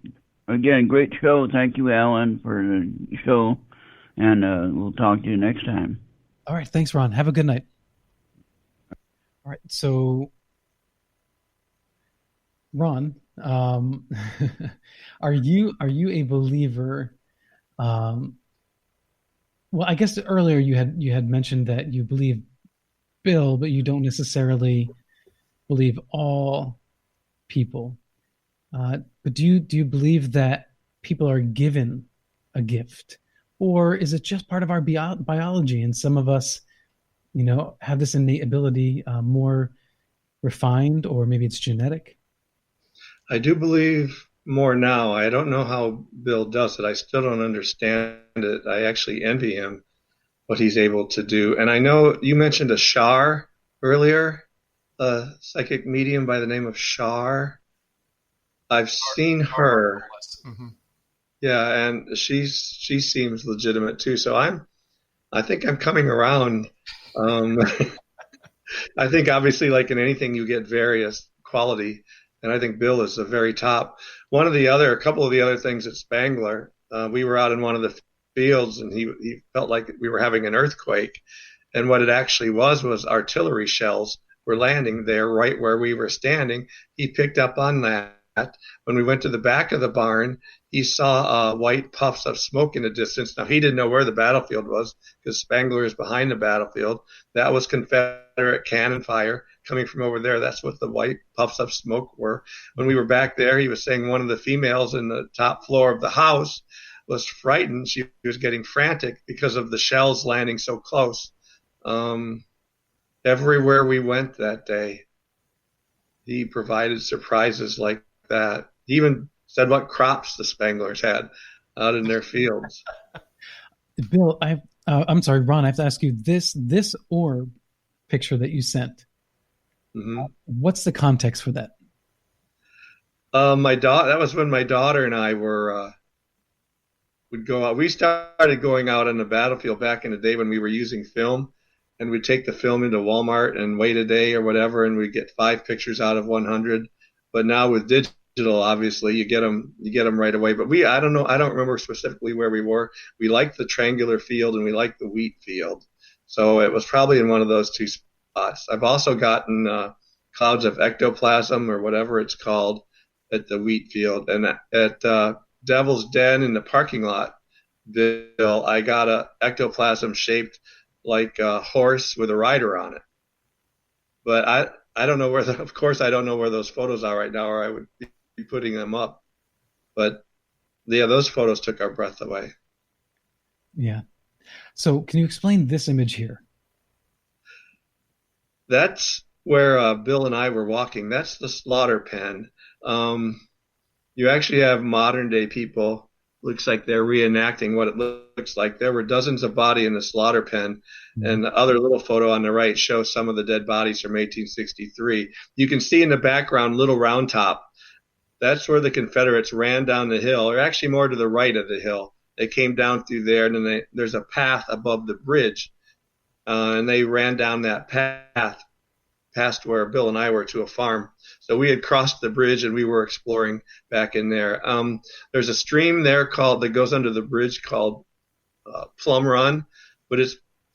again, great show. Thank you, Alan, for the show. And we'll talk to you next time. All right. Thanks, Ron. Have a good night. All right. So, Ron, are you a believer? Well, I guess earlier you had mentioned that you believe Bill, but you don't necessarily believe all people. But do you believe that people are given a gift, or is it just part of our biology? And some of us, have this innate ability, more refined, or maybe it's genetic. I do believe more now. I don't know how Bill does it. I still don't understand it. I actually envy him, what he's able to do. And I know you mentioned a Shar earlier, a psychic medium by the name of Shar. I've seen her. Mm-hmm. Yeah, and she seems legitimate too. So I think I'm coming around. I think obviously, like in anything, you get various quality. And I think Bill is the very top. A couple of the other things at Spangler, we were out in one of the fields, and he felt like we were having an earthquake. And what it actually was artillery shells were landing there right where we were standing. He picked up on that. When we went to the back of the barn, he saw white puffs of smoke in the distance. Now, he didn't know where the battlefield was because Spangler is behind the battlefield. That was Confederate cannon fire coming from over there. That's what the white puffs of smoke were. When we were back there, he was saying one of the females in the top floor of the house was frightened. She was getting frantic because of the shells landing so close. Everywhere we went that day, he provided surprises like that. He even said what crops the Spanglers had out in their fields. Bill, I'm sorry, Ron, I have to ask you this orb picture that you sent. Mm-hmm. What's the context for that? That was when my daughter and I would go out. We started going out on the battlefield back in the day when we were using film, and we'd take the film into Walmart and wait a day or whatever, and we'd get 5 pictures out of 100. But now with digital, obviously you get them right away. But I don't remember specifically where we were. We liked the triangular field and we liked the wheat field, so it was probably in one of those two spots. I've also gotten clouds of ectoplasm or whatever it's called at the wheat field, and at Devil's Den in the parking lot, Bill, I got a ectoplasm shaped like a horse with a rider on it. But I don't know where of course I don't know where those photos are right now, or I would be putting them up. But yeah, those photos took our breath away. Yeah. So can you explain this image here? That's where Bill and I were walking. That's the slaughter pen. You actually have modern day people. Looks like they're reenacting what it looks like. There were dozens of bodies in the slaughter pen, and the other little photo on the right shows some of the dead bodies from 1863. You can see in the background Little Round Top. That's where the Confederates ran down the hill, or actually more to the right of the hill. They came down through there, and then there's a path above the bridge, and they ran down that path past where Bill and I were to a farm. So we had crossed the bridge and we were exploring back in there. There's a stream there that goes under the bridge called Plum Run, but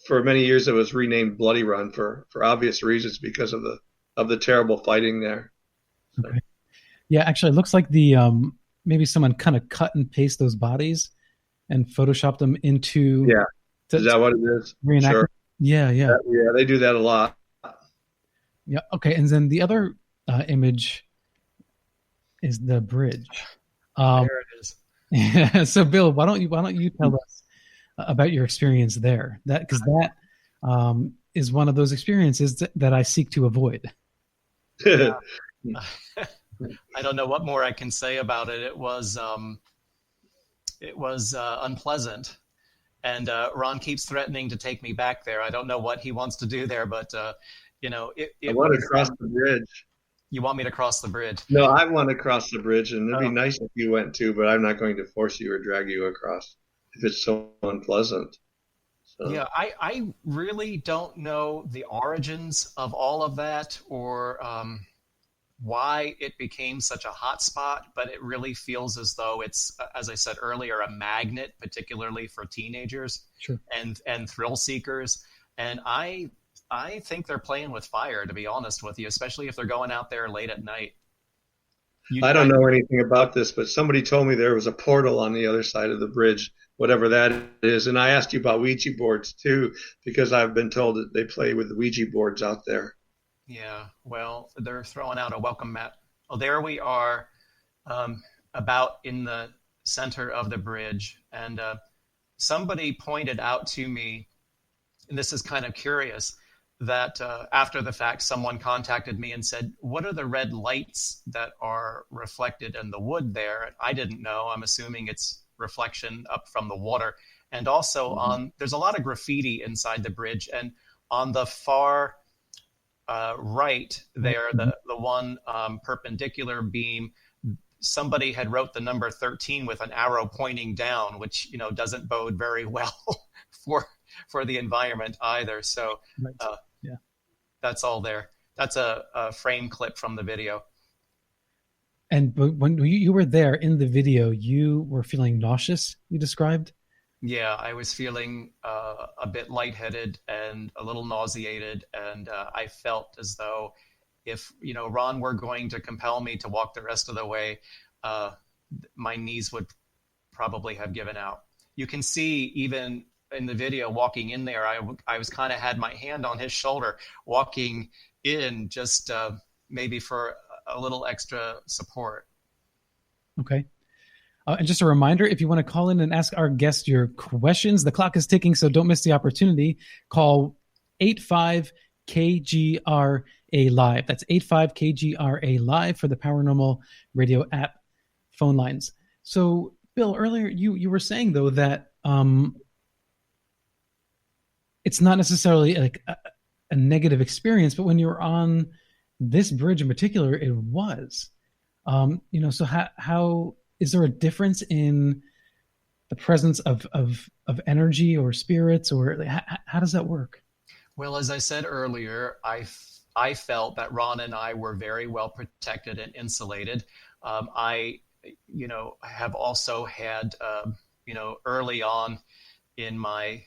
for many years it was renamed Bloody Run for obvious reasons because of the terrible fighting there. So. Okay. Yeah, actually, it looks like the maybe someone kind of cut and paste those bodies and photoshopped them into. Yeah. Is that what it is? Reenact. Sure. Yeah. Yeah, they do that a lot. Yeah. Okay. And then the other image is the bridge. There it is. Yeah. So, Bill, why don't you tell us about your experience there? Because that is one of those experiences that I seek to avoid. I don't know what more I can say about it. It was unpleasant, and Ron keeps threatening to take me back there. I don't know what he wants to do there, but I want to cross the bridge. You want me to cross the bridge? No, I want to cross the bridge, and it'd be nice if you went too, but I'm not going to force you or drag you across if it's so unpleasant. So. Yeah, I really don't know the origins of all of that or why it became such a hot spot, but it really feels as though it's, as I said earlier, a magnet, particularly for teenagers and thrill seekers. And I think they're playing with fire, to be honest with you, especially if they're going out there late at night. I don't know anything about this, but somebody told me there was a portal on the other side of the bridge, whatever that is. And I asked you about Ouija boards too, because I've been told that they play with the Ouija boards out there. Yeah, well, they're throwing out a welcome mat. Well, there we are, about in the center of the bridge. And somebody pointed out to me, and this is kind of curious, that after the fact, someone contacted me and said, what are the red lights that are reflected in the wood there? And I didn't know. I'm assuming it's reflection up from the water. And also there's a lot of graffiti inside the bridge. And on the far right there, the one perpendicular beam, somebody had wrote the number 13 with an arrow pointing down, which, doesn't bode very well for the environment either. So that's all there. That's a frame clip from the video. And when you were there in the video, you were feeling nauseous, you described? Yeah, I was feeling a bit lightheaded and a little nauseated. And I felt as though if, Ron were going to compel me to walk the rest of the way, my knees would probably have given out. You can see even in the video walking in there, I was kind of had my hand on his shoulder walking in just maybe for a little extra support. Okay. And just a reminder, if you want to call in and ask our guest your questions, the clock is ticking, so don't miss the opportunity. Call 85-KGRA Live. That's 85-KGRA Live for the Paranormal Radio app phone lines. So, Bill, earlier you were saying, though, that it's not necessarily like a negative experience, but when you're on this bridge in particular, it was. So how is there a difference in the presence of energy or spirits, or how does that work? Well, as I said earlier, I felt that Ron and I were very well protected and insulated. I have also had, early on in my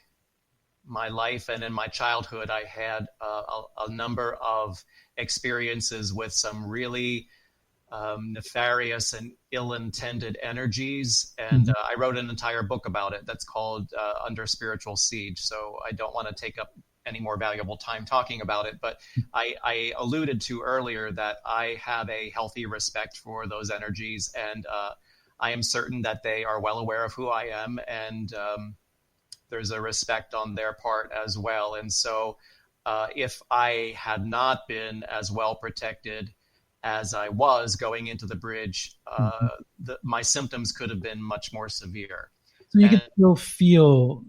life and in my childhood, I had a number of experiences with some really nefarious and ill-intended energies. And I wrote an entire book about it that's called Under Spiritual Siege. So I don't want to take up any more valuable time talking about it, but I alluded to earlier that I have a healthy respect for those energies, and I am certain that they are well aware of who I am, and there's a respect on their part as well. And so if I had not been as well protected as I was going into the bridge, my symptoms could have been much more severe. So you can still feel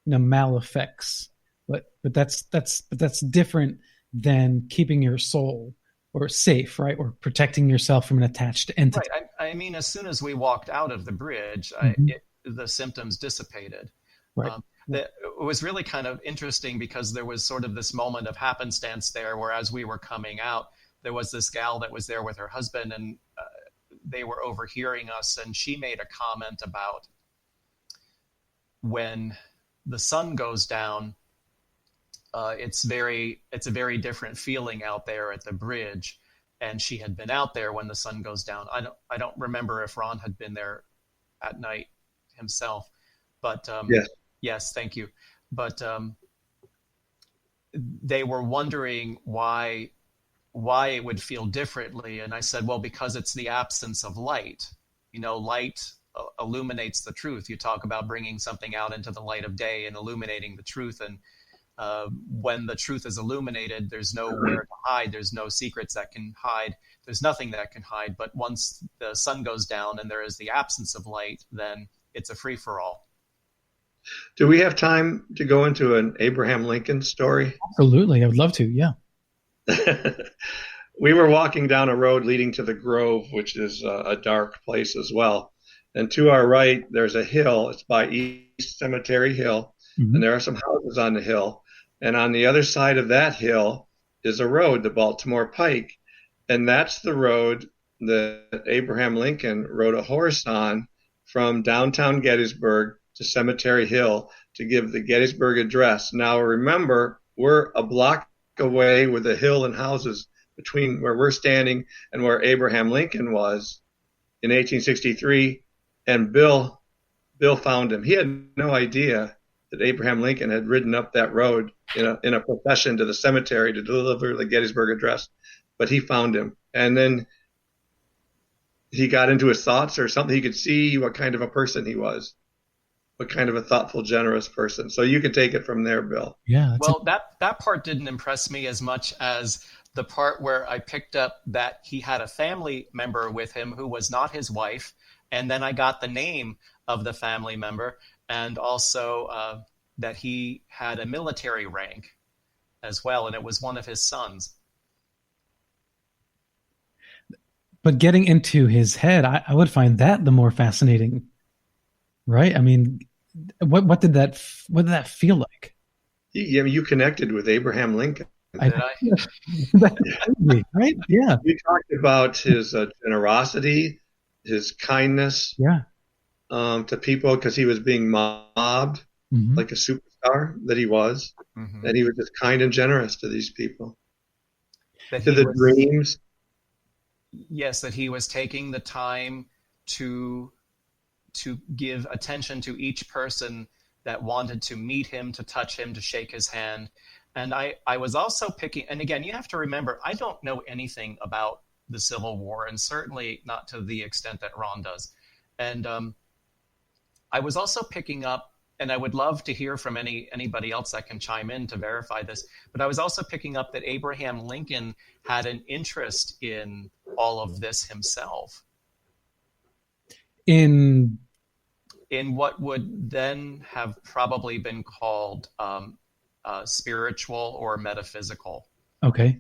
mal effects, but that's different than keeping your soul or safe, right? Or protecting yourself from an attached entity. Right. I mean, as soon as we walked out of the bridge, the symptoms dissipated. Right. It was really kind of interesting because there was sort of this moment of happenstance there where as we were coming out, there was this gal that was there with her husband, and they were overhearing us, and she made a comment about when the sun goes down, it's a very different feeling out there at the bridge. and she had been out there when the sun goes down. I don't remember if Ron had been there at night himself, but Yes. yes, thank you. But they were wondering why it would feel differently, and I said, well, because it's the absence of light. Light illuminates the truth. You talk about bringing something out into the light of day and illuminating the truth, and when the truth is illuminated, there's nowhere to hide. There's no secrets that can hide. There's nothing that can hide. But once the sun goes down and there is the absence of light, then it's a free-for-all. Do we have time to go into an Abraham Lincoln story? Absolutely. I would love to. Yeah. We were walking down a road leading to the Grove, which is a dark place as well. And to our right, there's a hill. It's by East Cemetery Hill. Mm-hmm. And there are some houses on the hill. And on the other side of that hill is a road, the Baltimore Pike. And that's the road that Abraham Lincoln rode a horse on from downtown Gettysburg to Cemetery Hill to give the Gettysburg Address. Now, remember, we're a block away with a hill and houses between where we're standing and where Abraham Lincoln was in 1863. And Bill found him. He had no idea that Abraham Lincoln had ridden up that road in a procession to the cemetery to deliver the Gettysburg Address. But he found him. And then he got into his thoughts or something. He could see what kind of a person he was, what kind of a thoughtful, generous person. So you can take it from there, Bill. Yeah. Well, that part didn't impress me as much as the part where I picked up that he had a family member with him who was not his wife. And then I got the name of the family member, and also that he had a military rank as well, and it was one of his sons. But getting into his head, I would find that the more fascinating, right? I mean, what did that feel like? You connected with Abraham Lincoln. Did I? Right? Yeah. We talked about his generosity, his kindness, to people, because he was being mobbed like a superstar that he was, and he was just kind and generous to these people, to the dreams. Yes, that he was taking the time to give attention to each person that wanted to meet him, to touch him, to shake his hand. And I was also picking, and again, you have to remember, I don't know anything about the Civil War, and certainly not to the extent that Ron does. And I was also picking up, and I would love to hear from anybody else that can chime in to verify this, but I was also picking up that Abraham Lincoln had an interest in all of this himself. In what would then have probably been called spiritual or metaphysical. Okay.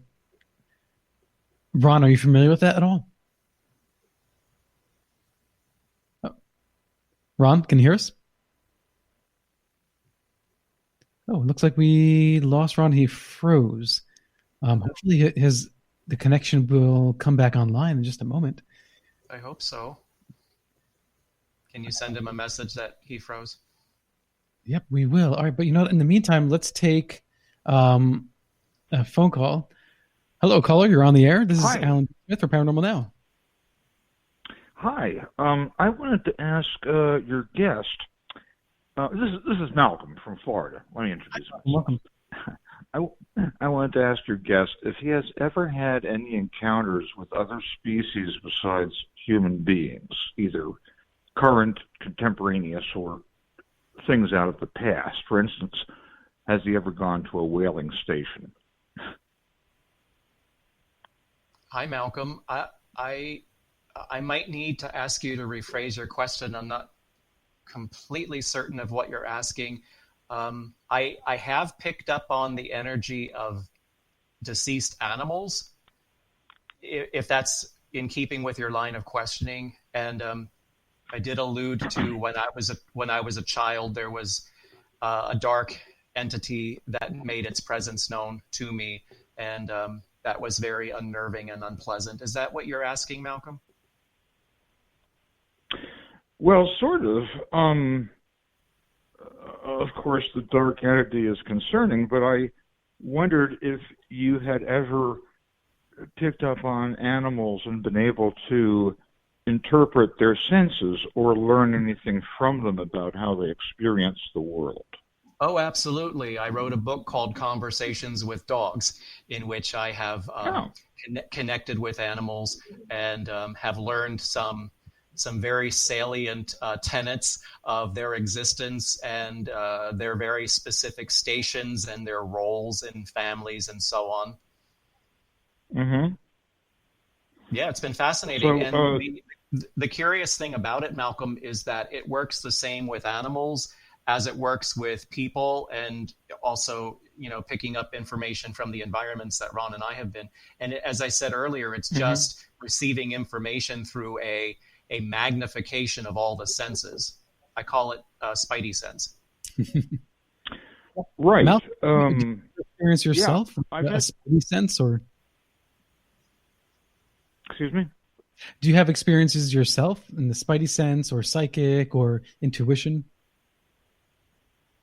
Ron, are you familiar with that at all? Oh. Ron, can you hear us? Oh, it looks like we lost Ron. He froze. Hopefully the connection will come back online in just a moment. I hope so. Can you send him a message that he froze? Yep, we will. All right, but in the meantime, let's take a phone call. Hello, caller. You're on the air. This is Alan Smith for Paranormal Now. Hi. I wanted to ask your guest. This is Malcolm from Florida. Let me introduce myself. Welcome. I wanted to ask your guest if he has ever had any encounters with other species besides human beings, either current, contemporaneous, or things out of the past. For instance, has he ever gone to a whaling station? Hi, Malcolm. I might need to ask you to rephrase your question. I'm not completely certain of what you're asking. I have picked up on the energy of deceased animals, if that's in keeping with your line of questioning. And I did allude to when I was a child, there was a dark entity that made its presence known to me, and that was very unnerving and unpleasant. Is that what you're asking, Malcolm? Well, sort of. Of course, the dark entity is concerning, but I wondered if you had ever picked up on animals and been able to interpret their senses or learn anything from them about how they experience the world? Oh, absolutely. I wrote a book called Conversations with Dogs, in which I have connected with animals and have learned some very salient tenets of their existence and their very specific stations and their roles in families and so on. Mm-hmm. Yeah, it's been fascinating. So, the curious thing about it, Malcolm, is that it works the same with animals as it works with people, and also, picking up information from the environments that Ron and I have been. And as I said earlier, it's just receiving information through a magnification of all the senses. I call it spidey sense. Right. Malcolm, did you experience yourself a spidey sense, or? Excuse me? Do you have experiences yourself in the spidey sense or psychic or intuition?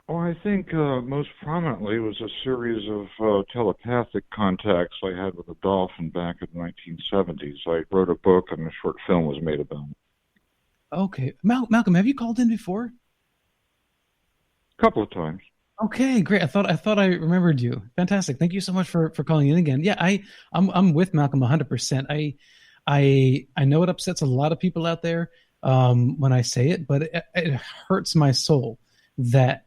Well, I think most prominently was a series of telepathic contacts I had with a dolphin back in the 1970s. I wrote a book and a short film was made about it. Okay. Malcolm, have you called in before? A couple of times. Okay, great. I thought I remembered you. Fantastic. Thank you so much for calling in again. Yeah, I'm with Malcolm 100%. I know it upsets a lot of people out there when I say it, but it hurts my soul that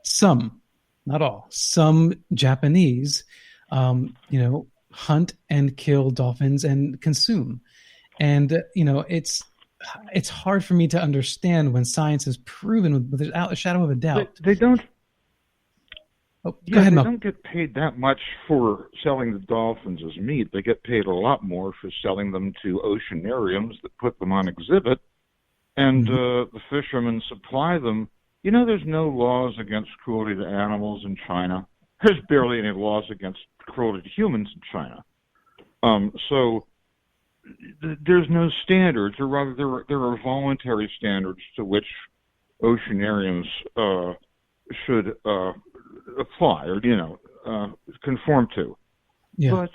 some, not all, some Japanese, hunt and kill dolphins and consume. And, it's hard for me to understand when science has proven without a shadow of a doubt. They don't. Oh, go ahead, they Malcolm. don't get paid that much for selling the dolphins as meat. They get paid a lot more for selling them to oceanariums that put them on exhibit, and the fishermen supply them. There's no laws against cruelty to animals in China. There's barely any laws against cruelty to humans in China. So there's no standards, or rather there are voluntary standards to which oceanariums should apply or conform to. Yeah. But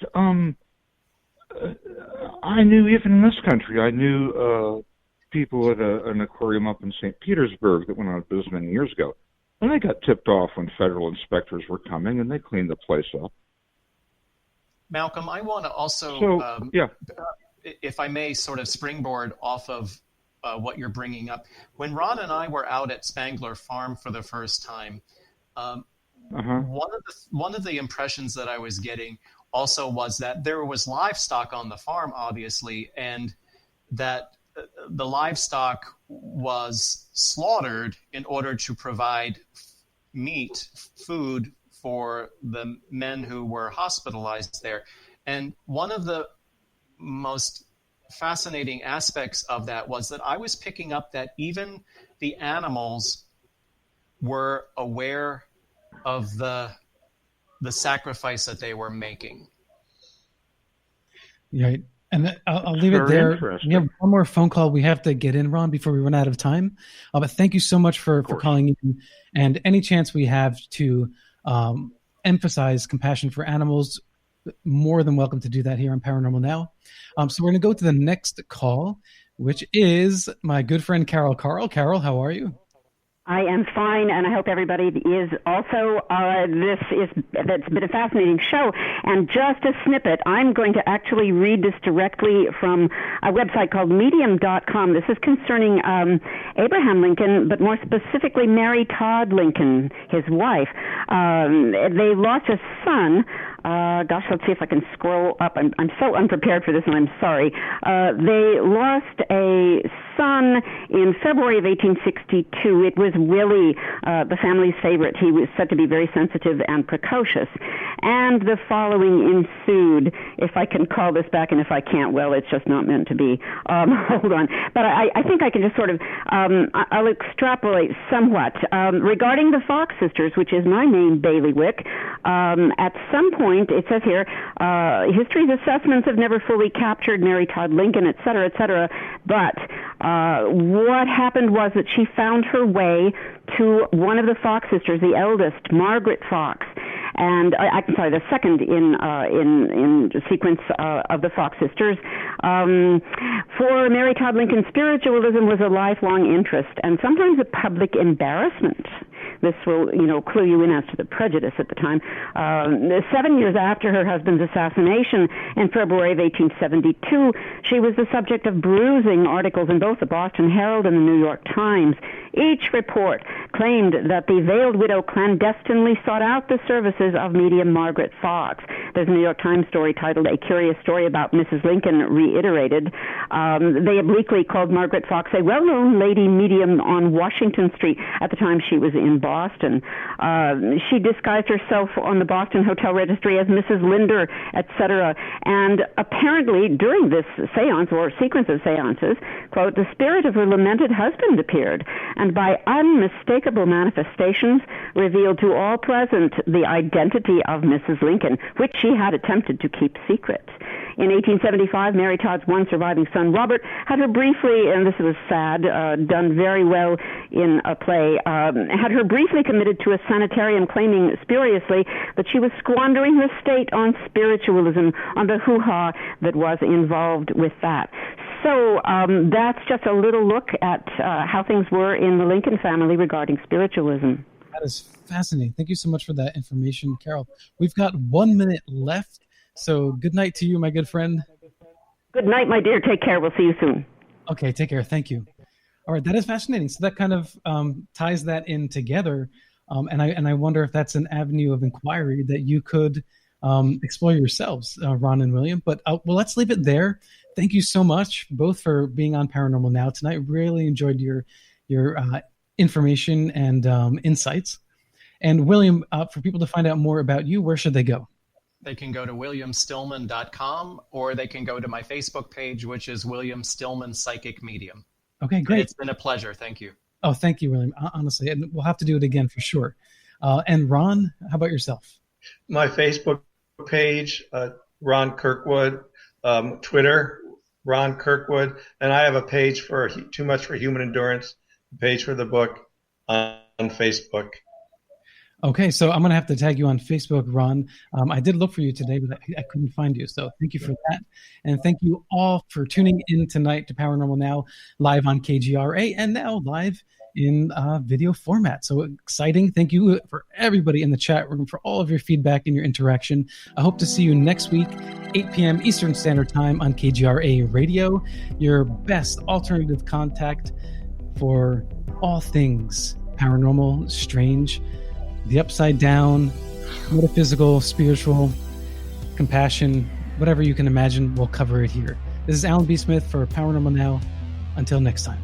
I knew, even in this country, I knew people at an aquarium up in St. Petersburg that went out of business many years ago, and they got tipped off when federal inspectors were coming, and they cleaned the place up. Malcolm, I want to also, yeah. If I may, sort of springboard off of what you're bringing up. When Ron and I were out at Spangler Farm for the first time, one of the impressions that I was getting also was that there was livestock on the farm, obviously, and that the livestock was slaughtered in order to provide food for the men who were hospitalized there. And one of the most fascinating aspects of that was that I was picking up that even the animals were aware of the sacrifice that they were making. Right. And I'll leave it there. We have one more phone call we have to get in, Ron, before we run out of time. But thank you so much for calling in. And any chance we have to emphasize compassion for animals, more than welcome to do that here on Paranormal Now. So we're going to go to the next call, which is my good friend Carol. Carol, how are you? I am fine, and I hope everybody is also. That's been a fascinating show. And just a snippet, I'm going to actually read this directly from a website called Medium.com. This is concerning Abraham Lincoln, but more specifically Mary Todd Lincoln, his wife. They lost a son. Let's see if I can scroll up. I'm so unprepared for this, and I'm sorry. They lost a son in February of 1862. It was Willie, the family's favorite. He was said to be very sensitive and precocious. And the following ensued. If I can call this back, and if I can't, well, it's just not meant to be. Hold on. But I think I can just sort of, I'll extrapolate somewhat. Regarding the Fox sisters, which is my main bailiwick, at some point, it says here, history's assessments have never fully captured Mary Todd Lincoln, et cetera, but what happened was that she found her way to one of the Fox sisters, the eldest, Margaret Fox, and I'm sorry, the second in sequence of the Fox sisters. For Mary Todd Lincoln, spiritualism was a lifelong interest and sometimes a public embarrassment. This will, clue you in as to the prejudice at the time. 7 years after her husband's assassination in February of 1872, she was the subject of bruising articles in both the Boston Herald and the New York Times. Each report claimed that the veiled widow clandestinely sought out the services of medium Margaret Fox. There's a New York Times story titled "A Curious Story About Mrs. Lincoln Reiterated." They obliquely called Margaret Fox a well-known lady medium on Washington Street at the time she was in Boston. She disguised herself on the Boston Hotel Registry as Mrs. Linder, etc. And apparently during this seance or sequence of seances, quote, the spirit of her lamented husband appeared, and by unmistakable manifestations revealed to all present the identity of Mrs. Lincoln, which she had attempted to keep secret. In 1875, Mary Todd's one surviving son, Robert, had her briefly, and this was sad, done very well in a play, had her briefly committed to a sanitarium, claiming spuriously that she was squandering her estate on spiritualism, on the hoo-ha that was involved with that. So that's just a little look at how things were in the Lincoln family regarding spiritualism. That is fascinating. Thank you so much for that information, Carol. We've got 1 minute left, so good night to you, my good friend. Good night, my dear. Take care. We'll see you soon. Okay, take care. Thank you. All right, that is fascinating. So that kind of ties that in together, and I wonder if that's an avenue of inquiry that you could explore yourselves, Ron and William. But well, let's leave it there. Thank you so much, both, for being on Paranormal Now tonight. Really enjoyed your information and insights. And William, for people to find out more about you, where should they go? They can go to williamstillman.com, or they can go to my Facebook page, which is William Stillman Psychic Medium. Okay, great. It's been a pleasure. Thank you. Oh, thank you, William. Honestly, and we'll have to do it again for sure. And Ron, how about yourself? My Facebook page, Ron Kirkwood, Twitter, Ron Kirkwood, and I have a page for Too Much for Human Endurance, a page for the book on Facebook. Okay, so I'm going to have to tag you on Facebook, Ron. I did look for you today, but I couldn't find you. So thank you for that. And thank you all for tuning in tonight to Paranormal Now, live on KGRA, and now live in video format. So exciting. Thank you for everybody in the chat room for all of your feedback and your interaction. I hope to see you next week, 8 p.m. Eastern Standard Time on KGRA Radio, your best alternative contact for all things paranormal, strange, the upside down, metaphysical, spiritual, compassion, whatever you can imagine, we'll cover it here. This is Alan B. Smith for Paranormal Now. Until next time.